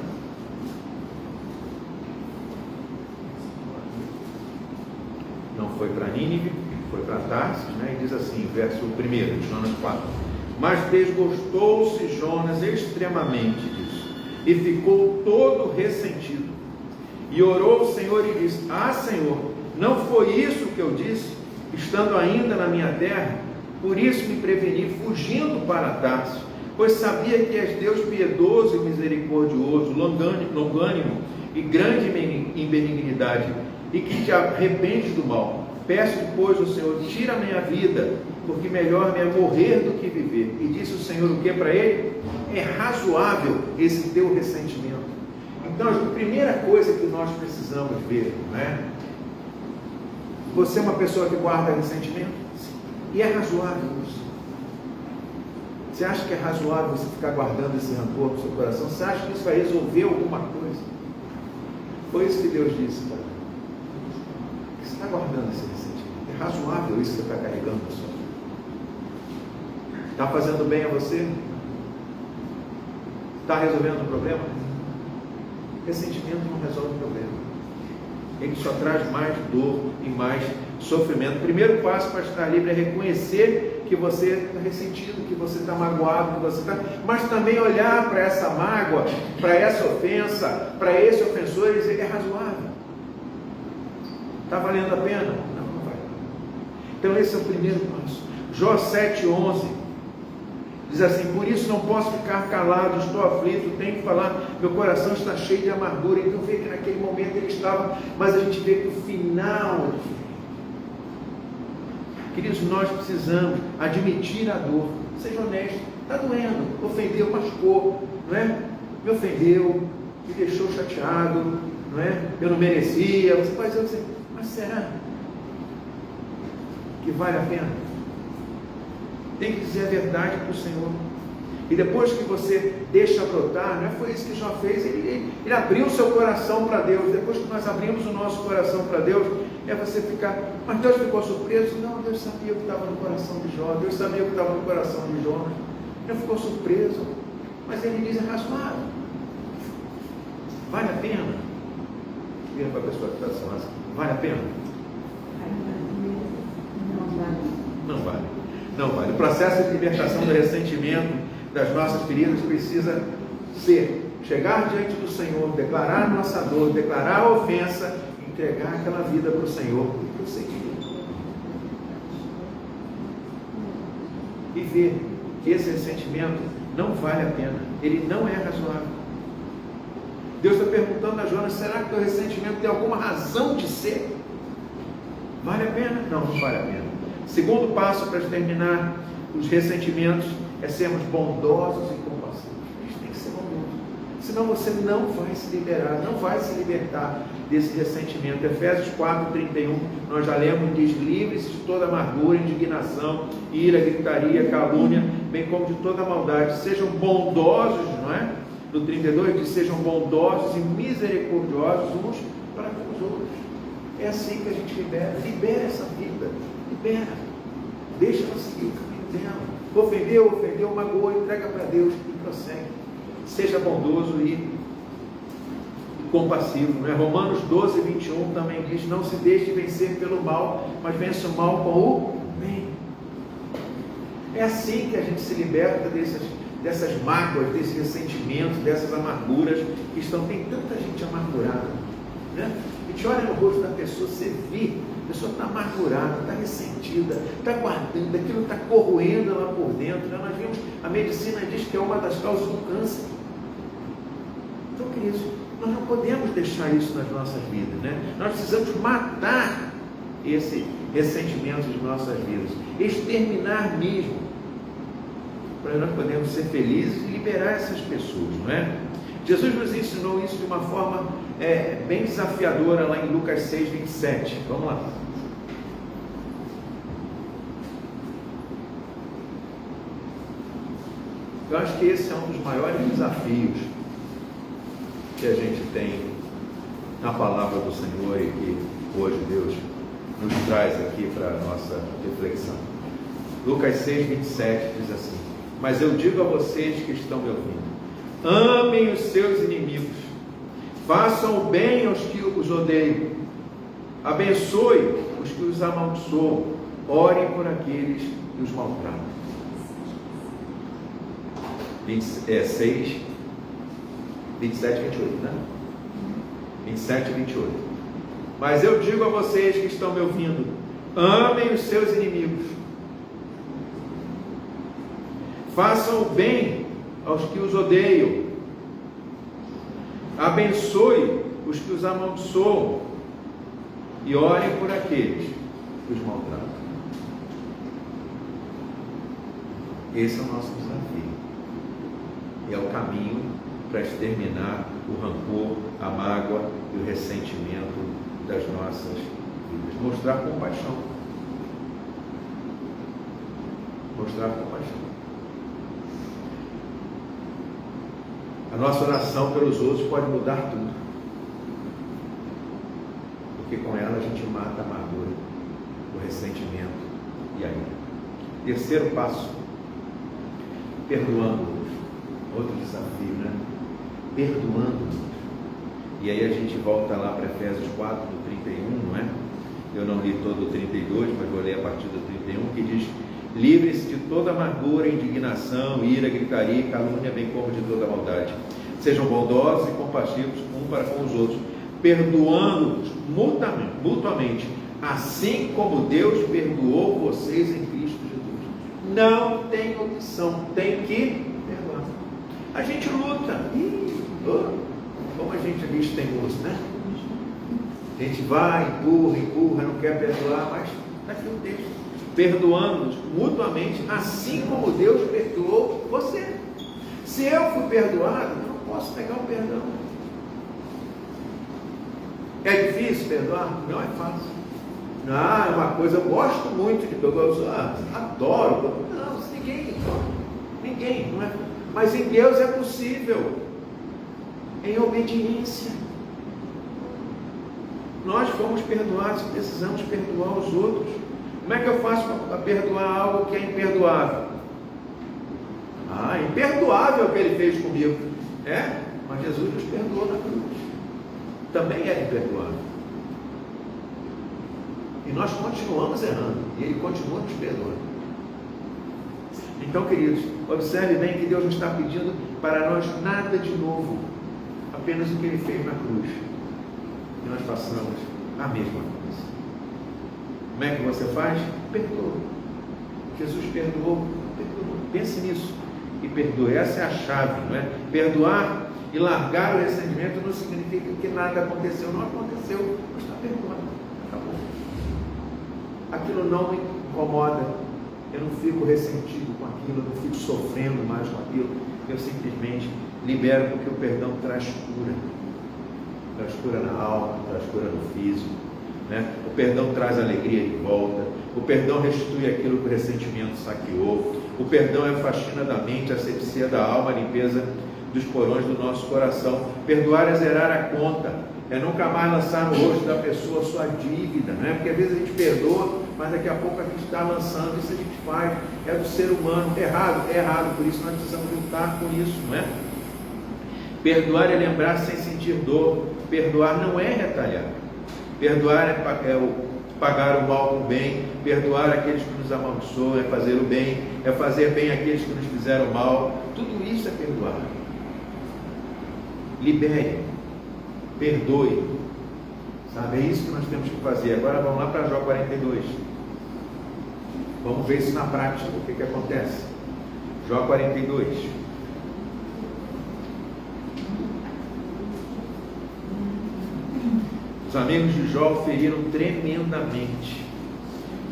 Speaker 2: Não foi para Nínive, foi para Tarsis, né? E diz assim, verso 1, Jonas 4: mas desgostou-se Jonas extremamente disso, e ficou todo ressentido, e orou ao Senhor e disse: ah, Senhor, não foi isso que eu disse, estando ainda na minha terra? Por isso me preveni, fugindo para Tarsis, pois sabia que és Deus piedoso e misericordioso, longânimo e grande em benignidade, e que te arrependes do mal. Peço, pois, ao Senhor: tira a minha vida, porque melhor me é morrer do que viver. E disse o Senhor o que para ele? É razoável esse teu ressentimento. Então, a primeira coisa que nós precisamos ver, não é? Você é uma pessoa que guarda ressentimento? Sim. E é razoável isso? Você acha que é razoável você ficar guardando esse rancor no seu coração? Você acha que isso vai resolver alguma coisa? Foi isso que Deus disse para você. Você está guardando esse ressentimento? É razoável isso que você está carregando na sua vida? Está fazendo bem a você? Está resolvendo o problema? Ressentimento não resolve o problema. Ele só traz mais dor e mais sofrimento. O primeiro passo para estar livre é reconhecer que você está ressentido, que você está magoado, que você está... Mas também olhar para essa mágoa, para essa ofensa, para esse ofensor e dizer: é razoável. Está valendo a pena? Não, não vai. Então esse é o primeiro passo. Jó 7,11 diz assim: por isso não posso ficar calado, estou aflito, tenho que falar, meu coração está cheio de amargura. Então vê que naquele momento ele estava, mas a gente vê que o final é diferente. Queridos, nós precisamos admitir a dor. Seja honesto. Está doendo, ofendeu, machucou, não é? Me ofendeu, me deixou chateado, não é? Eu não merecia. Você pode dizer assim: mas será que vale a pena? Tem que dizer a verdade para o Senhor. E depois que você deixa brotar, não é? Foi isso que Jó fez. Ele abriu o seu coração para Deus. Depois que nós abrimos o nosso coração para Deus, é você ficar: mas Deus ficou surpreso? Não, Deus sabia o que estava no coração de Jó. Deus sabia o que estava no coração de Jó. Ele ficou surpreso. Mas ele diz: é razoável. Vale a pena? Vira para a pessoa que está assim: vale a pena? Não vale. Não vale. O processo de libertação do ressentimento das nossas feridas precisa ser chegar diante do Senhor, declarar a nossa dor, declarar a ofensa, entregar aquela vida para o Senhor e prosseguir. E ver que esse ressentimento não vale a pena, ele não é razoável. Deus está perguntando a Jonas: será que o teu ressentimento tem alguma razão de ser? Vale a pena? Não, não vale a pena. Segundo passo para exterminar os ressentimentos é sermos bondosos e compassivos. A gente tem que ser bondoso, senão você não vai se liberar, não vai se libertar desse ressentimento. Efésios 4:31, nós já lemos, diz: livre-se de toda amargura, indignação, ira, gritaria, calúnia, bem como de toda maldade. Sejam bondosos, não é? No 32 diz: sejam bondosos e misericordiosos uns para com os outros. É assim que a gente libera essa vida, libera, deixa ela seguir o caminho dela. Ofendeu, magoou, entrega para Deus e prossegue. Seja bondoso e compassivo, não é? Romanos 12:21 também diz: não se deixe vencer pelo mal, mas vença o mal com o bem. É assim que a gente se liberta dessas mágoas, desses ressentimentos, dessas amarguras que estão. Tem tanta gente amargurada, né? A gente olha no rosto da pessoa, você vê, a pessoa está amargurada, está ressentida, está guardando, aquilo está corroendo ela por dentro. Nós vimos, a medicina diz que é uma das causas do câncer. Então, queridos, nós não podemos deixar isso nas nossas vidas, né? Nós precisamos matar esse ressentimento de nossas vidas, exterminar mesmo, para nós podermos ser felizes e liberar essas pessoas, não é? Jesus nos ensinou isso de uma forma bem desafiadora lá em Lucas 6:27. Vamos lá. Eu acho que esse é um dos maiores desafios que a gente tem na palavra do Senhor e que hoje Deus nos traz aqui para a nossa reflexão. Lucas 6:27 diz assim: mas eu digo a vocês que estão me ouvindo, amem os seus inimigos, façam o bem aos que os odeiam, abençoe os que os amaldiçoam, orem por aqueles que os maltratam. 6, 27 e 28, né? 27 e 28. Mas eu digo a vocês que estão me ouvindo, amem os seus inimigos, façam o bem aos que os odeiam, abençoe os que os amaldiçoam e orem por aqueles que os maltratam. Esse é o nosso desafio, é o caminho para exterminar o rancor, a mágoa e o ressentimento das nossas vidas. Mostrar compaixão. Mostrar compaixão. A nossa oração pelos outros pode mudar tudo, porque com ela a gente mata a amargura, o ressentimento e a ira. Terceiro passo, perdoando. Outro desafio, né? Perdoando. E aí a gente volta lá para Efésios 4:31, não é? eu não li todo o 32, mas vou ler a partir do 31, que diz: livre-se de toda amargura, indignação, ira, gritaria, calúnia, bem como de toda maldade. Sejam bondosos e compassivos um para com os outros, perdoando-vos mutuamente, assim como Deus perdoou vocês em Cristo Jesus. Não tem opção, tem que perdoar. A gente luta. Como a gente é bicho teimoso, né? A gente vai, empurra, não quer perdoar, mas está aqui o texto. Perdoando-nos mutuamente, assim como Deus perdoou você. Se eu fui perdoado, eu não posso pegar o perdão. É difícil perdoar? Não é fácil. É uma coisa, eu gosto muito de perdoar, adoro. Não, ninguém, não é? Mas em Deus é possível, em obediência. Nós fomos perdoados, precisamos perdoar os outros. Como é que eu faço para perdoar algo que é imperdoável? Imperdoável o que ele fez comigo. Mas Jesus nos perdoou na cruz. Também era imperdoável. E nós continuamos errando. E ele continua nos perdoando. Então, queridos, observe bem que Deus não está pedindo para nós nada de novo. Apenas o que ele fez na cruz. E nós façamos a mesma coisa. Como é que você faz? Perdoa. Jesus perdoou. Pense nisso. E perdoe. Essa é a chave, não é? Perdoar e largar o ressentimento não significa que nada aconteceu. Não aconteceu, mas está perdoado. Acabou. Aquilo não me incomoda. Eu não fico ressentido com aquilo, eu não fico sofrendo mais com aquilo. Eu simplesmente libero, porque o perdão traz cura. Traz cura na alma, traz cura no físico. O perdão traz alegria de volta. O perdão restitui aquilo que o ressentimento saqueou. O perdão é a faxina da mente, a asepsia da alma, a limpeza dos porões do nosso coração. Perdoar é zerar a conta, é nunca mais lançar no rosto da pessoa a sua dívida, Porque às vezes a gente perdoa, mas daqui a pouco a gente está lançando. Isso a gente faz, é do ser humano. Errado, por isso nós precisamos lutar com isso, Perdoar é lembrar sem sentir dor. Perdoar não é retalhar. Perdoar é pagar o mal com o bem. Perdoar aqueles que nos amaldiçoam é fazer o bem. É fazer bem aqueles que nos fizeram mal. Tudo isso é perdoar. Libere. Perdoe. É isso que nós temos que fazer. Agora vamos lá para Jó 42. Vamos ver isso na prática. O que acontece? Jó 42. Os amigos de Jó o feriram tremendamente.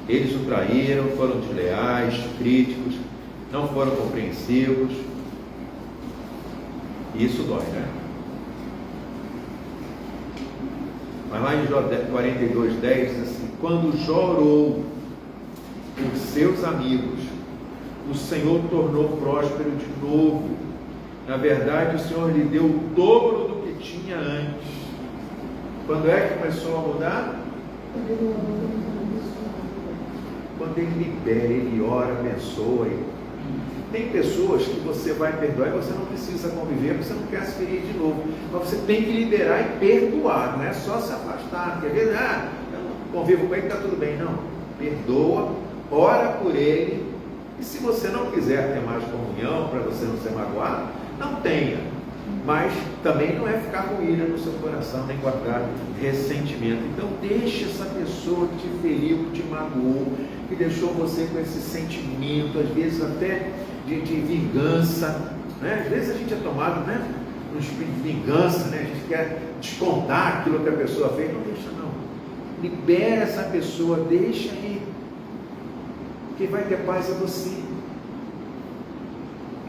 Speaker 2: Eles o traíram, foram desleais, críticos, não foram compreensivos. E isso dói, Mas lá em Jó 42:10 diz assim: quando Jó orou por seus amigos, o Senhor tornou próspero de novo. Na verdade, o Senhor lhe deu o dobro do que tinha antes. Quando é que começou a mudar? Quando ele libera, ele ora, abençoa. Tem pessoas que você vai perdoar e você não precisa conviver, porque você não quer se ferir de novo. Mas você tem que liberar e perdoar, não é só se afastar. Porque às vezes, eu não convivo com ele, está tudo bem. Não. Perdoa, ora por ele. E se você não quiser ter mais comunhão, para você não ser magoado, não tenha. Mas também não é ficar com ira no seu coração, nem guardar ressentimento. Então deixe essa pessoa que te feriu, que te magoou, que deixou você com esse sentimento, às vezes até de vingança, Às vezes a gente é tomado, no espírito de vingança, A gente quer descontar aquilo que a pessoa fez. Não deixa não. Libera essa pessoa, deixa aí. Quem vai ter paz é você.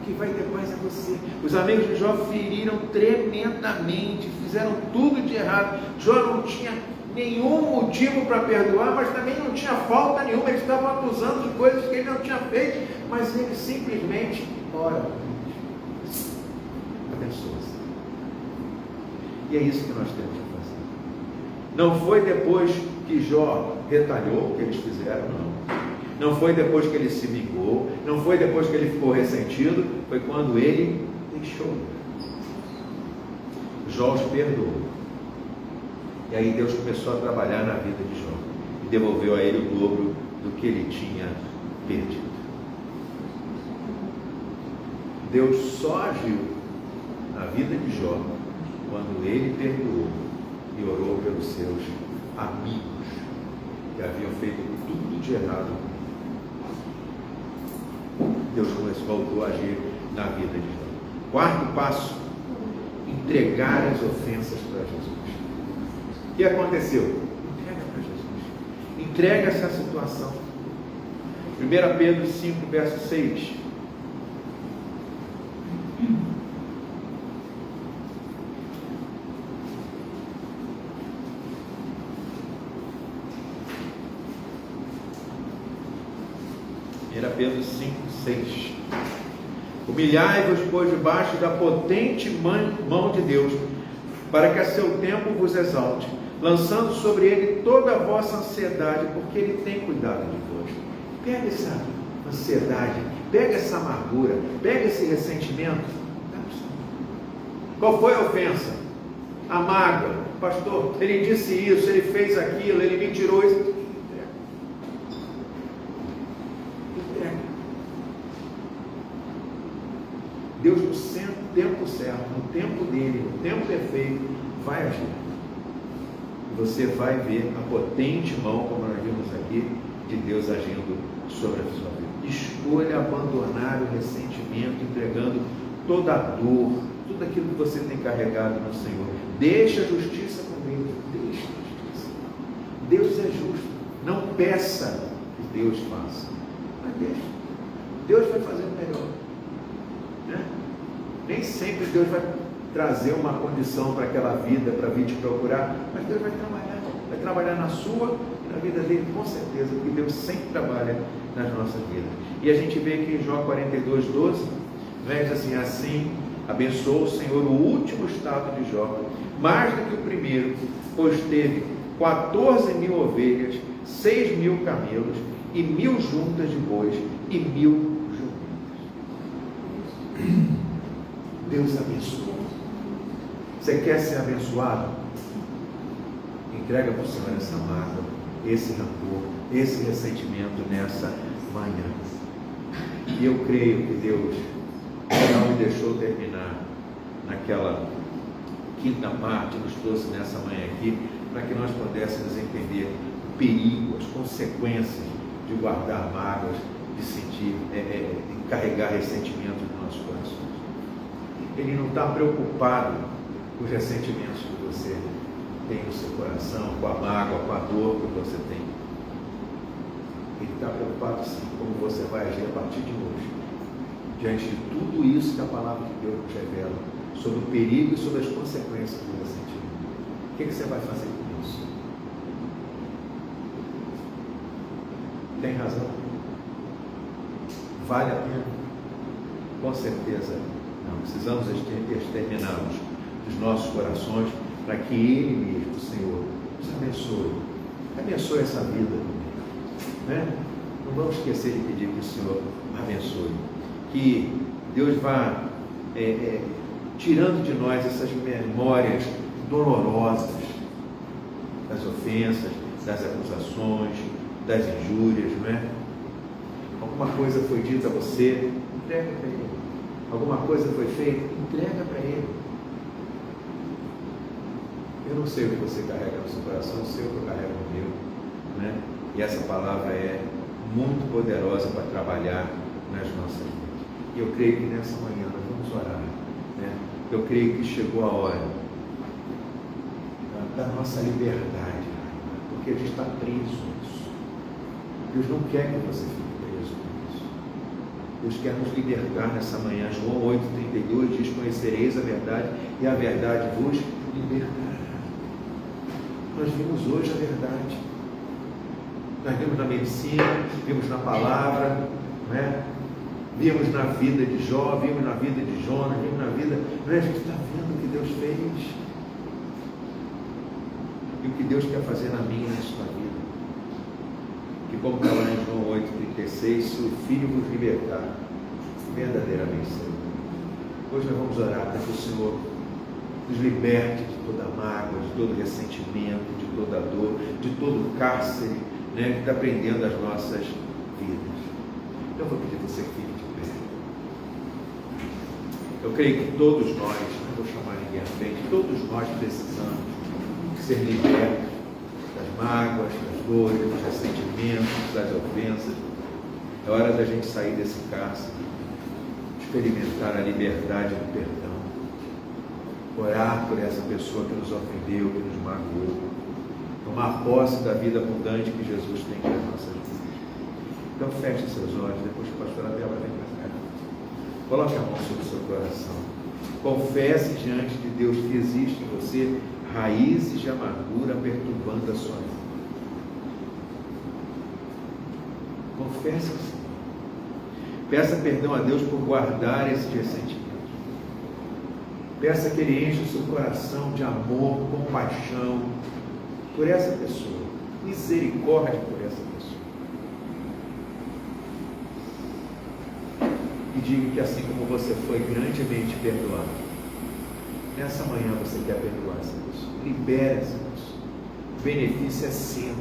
Speaker 2: Quem vai ter paz é você. Os amigos de Jó feriram tremendamente, fizeram tudo de errado. Jó não tinha nenhum motivo para perdoar, mas também não tinha falta nenhuma. Eles estavam acusando de coisas que ele não tinha feito, mas ele simplesmente ora. Abençoa-se. E é isso que nós temos que fazer. Não foi depois que Jó retalhou o que eles fizeram, não. Não foi depois que ele se vingou, não foi depois que ele ficou ressentido, foi quando ele deixou. Jó os perdoou. E aí Deus começou a trabalhar na vida de Jó. E devolveu a ele o dobro do que ele tinha perdido. Deus só agiu na vida de Jó quando ele perdoou e orou pelos seus amigos que haviam feito tudo de errado. Deus voltou a agir na vida de Jó. Quarto passo: entregar as ofensas para Jesus. O que aconteceu? Entrega para Jesus. Entrega essa situação. 1 Pedro 5, verso 6. Pedro 5, 6. Humilhai-vos, pois, debaixo da potente mão de Deus, para que a seu tempo vos exalte, lançando sobre ele toda a vossa ansiedade, porque ele tem cuidado de vós. Pega essa ansiedade, pega essa amargura, pega esse ressentimento. Qual foi a ofensa? A mágoa. Pastor, ele disse isso, ele fez aquilo, ele me tirou isso. Deus, no tempo certo, no tempo dele, no tempo perfeito, vai agir. Você vai ver a potente mão, como nós vimos aqui, de Deus agindo sobre a sua vida. Escolha abandonar o ressentimento, entregando toda a dor, tudo aquilo que você tem carregado no Senhor. Deixa a justiça com Deus. Deixa a justiça. Deus é justo. Não peça que Deus faça, mas deixa. Deus vai fazer o melhor. Nem sempre Deus vai trazer uma condição para aquela vida, para vir te procurar, mas Deus vai trabalhar na sua e na vida dele, com certeza, porque Deus sempre trabalha nas nossas vidas. E a gente vê aqui em Jó 42, 12, diz assim: assim abençoou o Senhor o último estado de Jó, mais do que o primeiro, pois teve 14.000 ovelhas, 6.000 camelos, e 1.000 juntas de bois, e 1.000 jumentas. Deus abençoa. Você quer ser abençoado? Entrega para o Senhor essa mágoa, esse rancor, esse ressentimento nessa manhã. E eu creio que Deus não me deixou terminar naquela quinta parte, nos trouxe nessa manhã aqui, para que nós pudéssemos entender o perigo, as consequências de guardar mágoas, de sentir, de carregar ressentimento no nosso coração. Ele não está preocupado com os ressentimentos que você tem no seu coração, com a mágoa, com a dor que você tem. Ele está preocupado sim, como você vai agir a partir de hoje, diante de tudo isso que a palavra de Deus nos revela, sobre o perigo e sobre as consequências do ressentimento. O que você vai fazer com isso? Tem razão? Vale a pena? Com certeza. Não, precisamos exterminá-los dos nossos corações, para que Ele mesmo, o Senhor, nos abençoe. Abençoe essa vida, né? Não vamos esquecer de pedir que o Senhor abençoe, que Deus vá tirando de nós essas memórias dolorosas das ofensas, das acusações, das injúrias, não é? Alguma coisa foi dita a você, entrega para Ele. Alguma coisa foi feita, entrega para Ele. Eu não sei o que você carrega no seu coração, eu sei o que eu carrego no meu, né? E essa palavra é muito poderosa para trabalhar nas nossas vidas. E eu creio que nessa manhã nós vamos orar, né? Eu creio que chegou a hora da nossa liberdade, porque a gente está preso nisso. Deus não quer que você fique preso nisso. Deus quer nos libertar nessa manhã. João 8,32 diz: conhecereis a verdade e a verdade vos libertará. Nós vimos hoje a verdade. Nós vimos na medicina, vimos na palavra, né? Vimos na vida de Jó, vimos na vida de Jonas, vimos na vida. Não é? A gente está vendo o que Deus fez e o que Deus quer fazer na minha e na sua vida. Que, como está lá em João 8,36, se o Filho vos libertar, verdadeiramente será. Hoje nós vamos orar para que o Senhor nos liberte de toda mágoa, de todo ressentimento, de toda dor, de todo cárcere né, que está prendendo as nossas vidas. Eu vou pedir você que fique de pé. Eu creio que todos nós, não vou chamar ninguém à frente, todos nós precisamos ser libertos das mágoas, das dores, dos ressentimentos, das ofensas. É hora da gente sair desse cárcere, experimentar a liberdade do perdão, orar por essa pessoa que nos ofendeu, que nos magoou, tomar posse da vida abundante que Jesus tem para as nossas vidas. Então feche seus olhos, depois que a pastora Débora vem para cá. Coloque a mão sobre o seu coração. Confesse diante de Deus que existe em você raízes de amargura perturbando a sua vida. Confesse assim. Peça perdão a Deus por guardar esse ressentimento. Peça que Ele enche o seu coração de amor, compaixão por essa pessoa, misericórdia por essa pessoa. E diga que assim como você foi grandemente perdoado, nessa manhã você quer perdoar essa pessoa. Libere essa pessoa. O benefício é seu,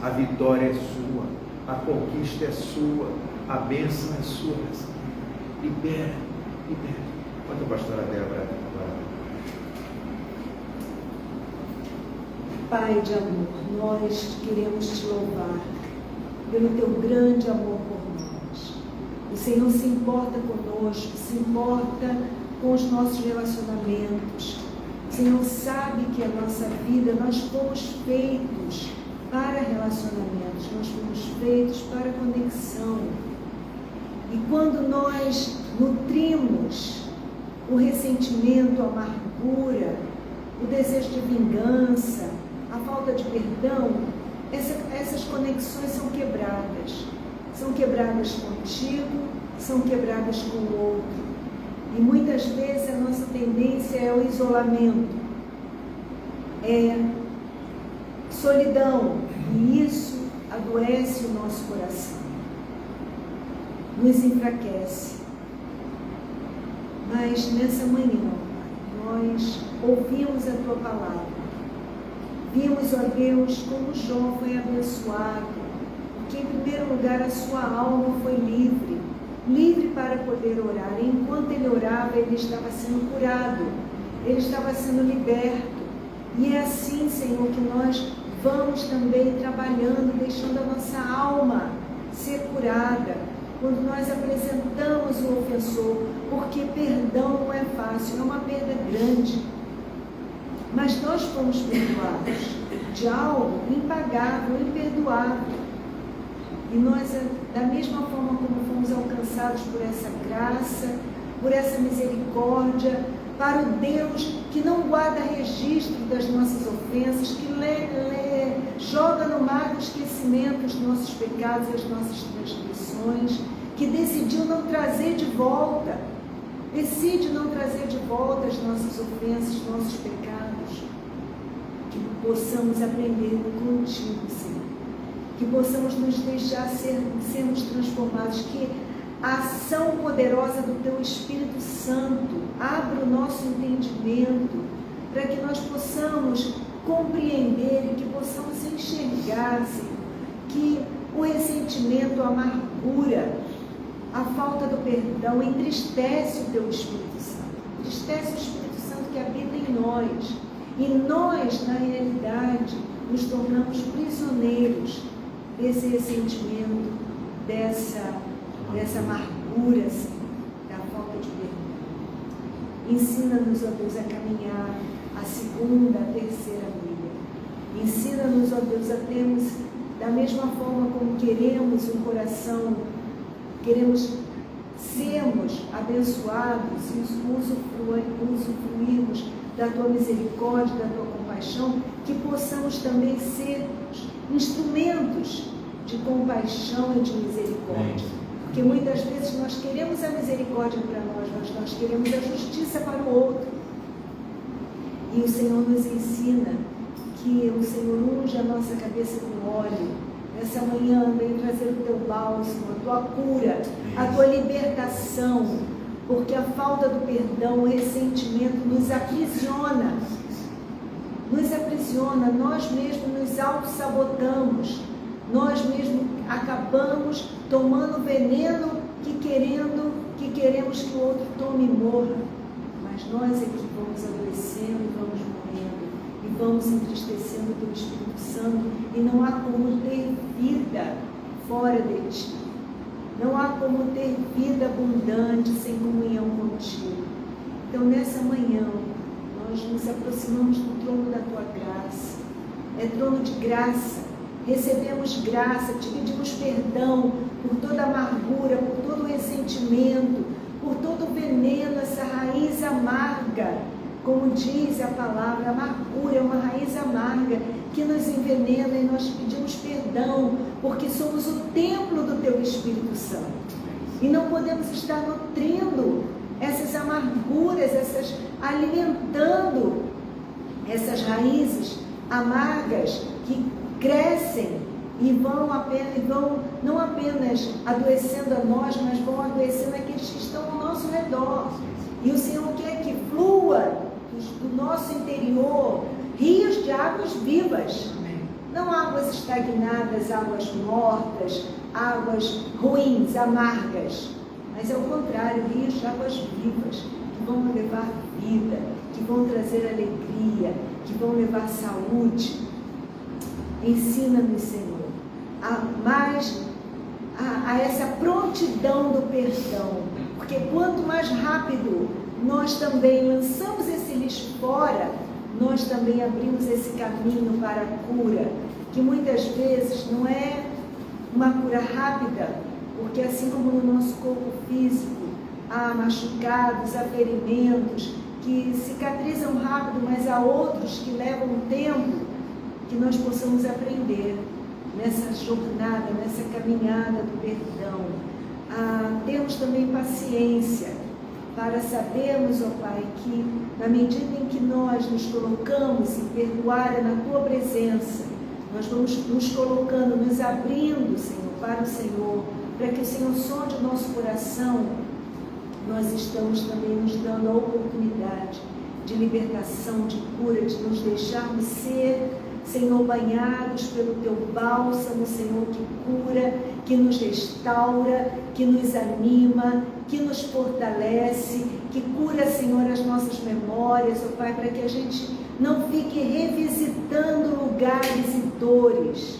Speaker 2: a vitória é sua, a conquista é sua, a bênção é sua. Libera, libera. Quanto a pastora Débora agora.
Speaker 1: Pai de amor, nós queremos te louvar pelo teu grande amor por nós. O Senhor se importa conosco, se importa com os nossos relacionamentos. O Senhor sabe que a nossa vida, nós fomos feitos para relacionamentos, nós fomos feitos para conexão. E quando nós nutrimos o ressentimento, a amargura, o desejo de vingança, a falta de perdão, essas conexões são quebradas. São quebradas contigo, são quebradas com o outro. E muitas vezes a nossa tendência é o isolamento, é solidão, e isso adoece o nosso coração, nos enfraquece. Mas nessa manhã, nós ouvimos a Tua palavra, vimos, ó Deus, como Jó foi abençoado, porque em primeiro lugar a sua alma foi livre para poder orar. E enquanto ele orava, ele estava sendo curado, ele estava sendo liberto. E é assim, Senhor, que nós vamos também trabalhando, deixando a nossa alma ser curada, quando nós apresentamos o ofensor, porque perdão não é fácil, é uma perda grande. Mas nós fomos perdoados de algo impagável, imperdoável. E nós, da mesma forma como fomos alcançados por essa graça, por essa misericórdia, para o Deus que não guarda registro das nossas ofensas, que joga no mar do esquecimento os nossos pecados e as nossas transgressões, que decidiu não trazer de volta, decide não trazer de volta as nossas ofensas, os nossos pecados, que possamos aprender contigo, Senhor, que possamos nos deixar sermos transformados, que a ação poderosa do Teu Espírito Santo abra o nosso entendimento, para que nós possamos compreender e que possamos enxergar, Senhor, que o ressentimento, a amargura, a falta do perdão entristece o Teu Espírito Santo, entristece o Espírito Santo que habita em nós, e nós, na realidade, nos tornamos prisioneiros desse ressentimento, dessa amargura, assim, da falta de perdão. Ensina-nos, ó Deus, a caminhar a segunda, a terceira milha. Ensina-nos, ó Deus, a termos, da mesma forma como queremos um coração, queremos sermos abençoados e usufruirmos da Tua misericórdia, da Tua compaixão, que possamos também ser instrumentos de compaixão e de misericórdia. Porque muitas vezes nós queremos a misericórdia para nós, mas nós queremos a justiça para o outro. E o Senhor nos ensina que o Senhor unge a nossa cabeça com óleo. Nessa manhã vem trazer o Teu bálsamo, a Tua cura, a Tua libertação, porque a falta do perdão, o ressentimento nos aprisiona, nós mesmos nos auto-sabotamos, nós mesmos acabamos tomando veneno que queremos que o outro tome e morra. Mas nós é que vamos adoecendo e vamos morrendo, e vamos entristecendo pelo Espírito Santo, e não há como ter vida fora de ti. Não há como ter vida abundante sem comunhão contigo. Então, nessa manhã, nós nos aproximamos do trono da tua graça. É trono de graça. Recebemos graça, te pedimos perdão por toda amargura, por todo ressentimento, por todo o veneno, essa raiz amarga. Como diz a palavra, a amargura é uma raiz amarga que nos envenena, e nós pedimos perdão, porque somos o templo do teu Espírito Santo. E não podemos estar nutrindo essas amarguras, alimentando essas raízes amargas que crescem e vão não apenas adoecendo a nós, mas vão adoecendo aqueles que estão ao nosso redor. E o Senhor quer que flua do nosso interior rios de águas vivas. Não águas estagnadas, águas mortas, águas ruins, amargas, mas ao contrário, rios de águas vivas, que vão levar vida, que vão trazer alegria, que vão levar saúde. Ensina-nos, Senhor, a essa prontidão do perdão, porque quanto mais rápido nós também lançamos esse lixo fora, nós também abrimos esse caminho para a cura, que muitas vezes não é uma cura rápida, porque assim como no nosso corpo físico há machucados, há ferimentos que cicatrizam rápido, mas há outros que levam tempo, que nós possamos aprender nessa jornada, nessa caminhada do perdão, a termos também paciência, para sabermos, ó Pai, que na medida em que nós nos colocamos em perdoar na Tua presença, nós vamos nos colocando, nos abrindo, Senhor, para o Senhor, para que o Senhor sonde o nosso coração. Nós estamos também nos dando a oportunidade de libertação, de cura, de nos deixarmos ser, Senhor, banhados pelo Teu bálsamo, Senhor, que cura, que nos restaura, que nos anima, que nos fortalece, que cura, Senhor, as nossas memórias, ó Pai, para que a gente não fique revisitando lugares e dores,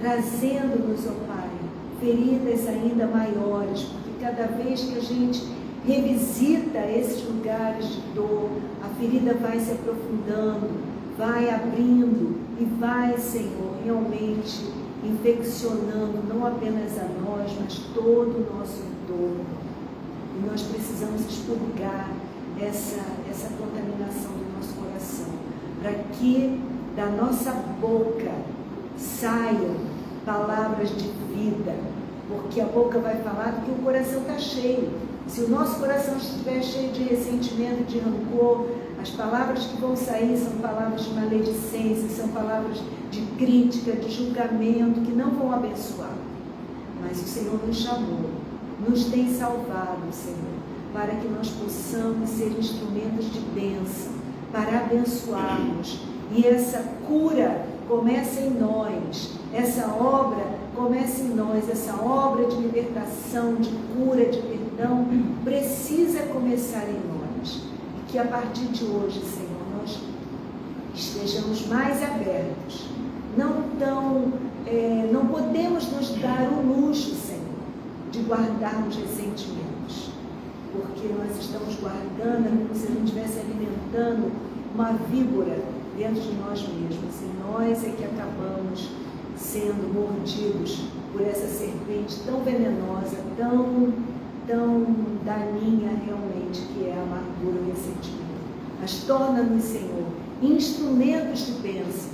Speaker 1: trazendo-nos, ó Pai, feridas ainda maiores, porque cada vez que a gente revisita esses lugares de dor, a ferida vai se aprofundando, vai abrindo e vai, Senhor, realmente infeccionando não apenas a nós, mas todo o nosso entorno. E nós precisamos expurgar essa contaminação do nosso coração, para que da nossa boca saiam palavras de vida, porque a boca vai falar do que o coração está cheio. Se o nosso coração estiver cheio de ressentimento, de rancor, as palavras que vão sair são palavras de maledicência, são palavras de crítica, de julgamento, que não vão abençoar. Mas o Senhor nos chamou, nos tem salvado, Senhor, para que nós possamos ser instrumentos de bênção, para abençoarmos. E essa cura começa em nós, essa obra começa em nós, essa obra de libertação, de cura, de perdão, precisa começar em nós. E que a partir de hoje, Senhor, nós estejamos mais abertos. Não podemos nos dar o luxo, Senhor, de guardarmos ressentimentos, porque nós estamos guardando como se a gente estivesse alimentando uma víbora dentro de nós mesmos, e nós é que acabamos sendo mordidos por essa serpente tão venenosa, tão daninha realmente, que é a amargura e o ressentimento. Mas torna-nos, Senhor, instrumentos de bênção,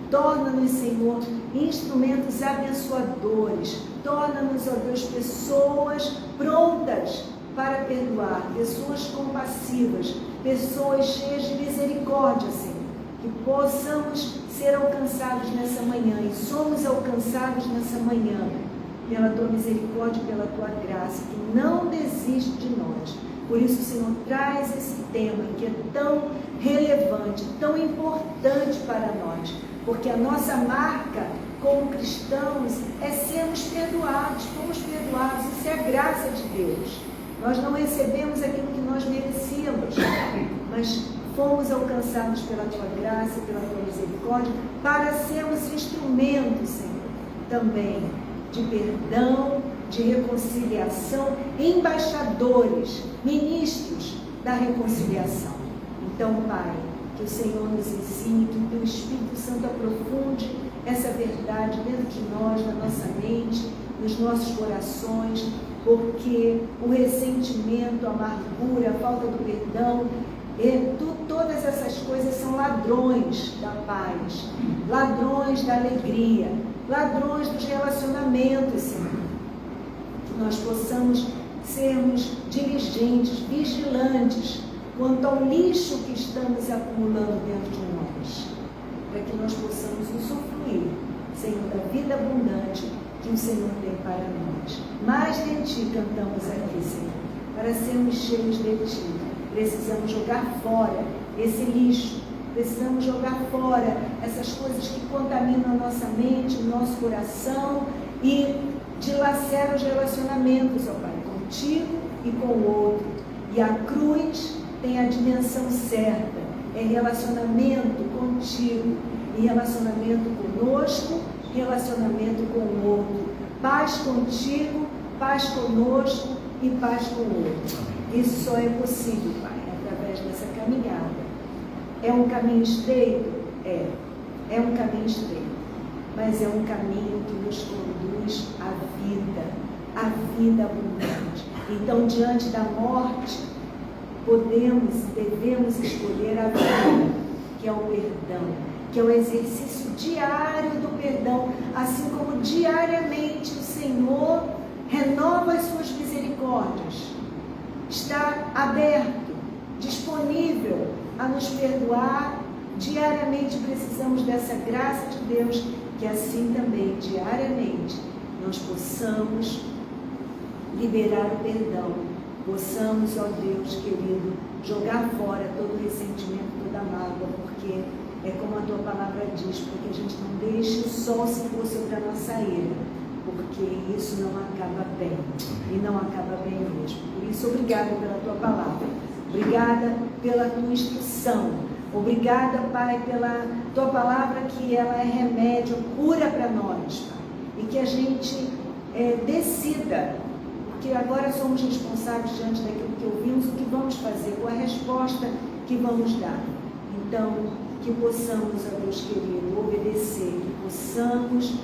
Speaker 1: torna-nos, Senhor, instrumentos abençoadores, torna-nos, ó Deus, pessoas prontas para perdoar, pessoas compassivas, pessoas cheias de misericórdia, Senhor, que possamos ser alcançados nessa manhã, e somos alcançados nessa manhã pela Tua misericórdia e pela Tua graça, que não desiste de nós. Por isso, Senhor, traz esse tema que é tão relevante, tão importante para nós, porque a nossa marca como cristãos é sermos perdoados, fomos perdoados, isso é a graça de Deus. Nós não recebemos aquilo que nós merecíamos, mas fomos alcançados pela Tua graça, pela Tua misericórdia, para sermos instrumentos, Senhor, também de perdão, de reconciliação, embaixadores, ministros da reconciliação. Então, Pai, que o Senhor nos ensine, que o Teu Espírito Santo aprofunde essa verdade dentro de nós, na nossa mente, nos nossos corações, porque o ressentimento, a amargura, a falta do perdão, todas essas coisas são ladrões da paz, ladrões da alegria, ladrões dos relacionamentos, Senhor. Que nós possamos sermos diligentes, vigilantes quanto ao lixo que estamos acumulando dentro de nós, para que nós possamos usufruir, Senhor, da vida abundante que o Senhor tem para nós. Mais de Ti cantamos aqui, Senhor, para sermos cheios de Ti. Precisamos jogar fora esse lixo, precisamos jogar fora essas coisas que contaminam a nossa mente, o nosso coração e dilaceram os relacionamentos, ó Pai, contigo e com o outro. E a cruz tem a dimensão certa, é relacionamento contigo e relacionamento conosco, relacionamento com o outro. Paz contigo, paz conosco e paz com o outro. Isso só é possível, Pai, através dessa caminhada. É um caminho estreito? É um caminho estreito, mas é um caminho que nos conduz à vida abundante. Então, diante da morte, devemos escolher a vida, que é o perdão, que é o exercício diário do perdão, assim como diariamente o Senhor renova as suas misericórdias, está aberto, disponível a nos perdoar. Diariamente precisamos dessa graça de Deus, que assim também, diariamente, nós possamos liberar o perdão, possamos, ó Deus querido, jogar fora todo o ressentimento, toda a mágoa, porque é como a Tua palavra diz, porque a gente não deixe o sol se pôr sobre a nossa ira, porque isso não acaba bem, e não acaba bem mesmo. Por isso, obrigada pela Tua palavra, obrigada pela Tua instrução, obrigada, Pai, pela Tua palavra, que ela é remédio, cura para nós, Pai, e que a gente decida, porque agora somos responsáveis diante daquilo que ouvimos, o que vamos fazer, qual a resposta que vamos dar. Então, que possamos, ó Deus querido, obedecer, que possamos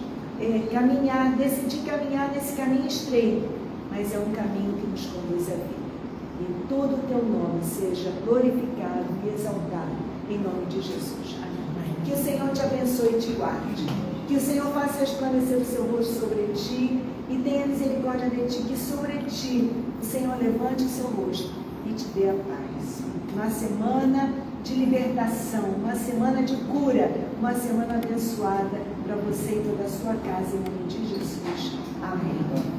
Speaker 1: decidir caminhar nesse caminho estreito, mas é um caminho que nos conduz à vida. E todo o Teu nome seja glorificado e exaltado, em nome de Jesus. Amém. Que o Senhor te abençoe e te guarde. Que o Senhor faça resplandecer o seu rosto sobre ti e tenha misericórdia de ti. Que sobre ti o Senhor levante o seu rosto e te dê a paz. Uma semana de libertação, uma semana de cura, uma semana abençoada para você e toda a sua casa, em nome de Jesus. Amém.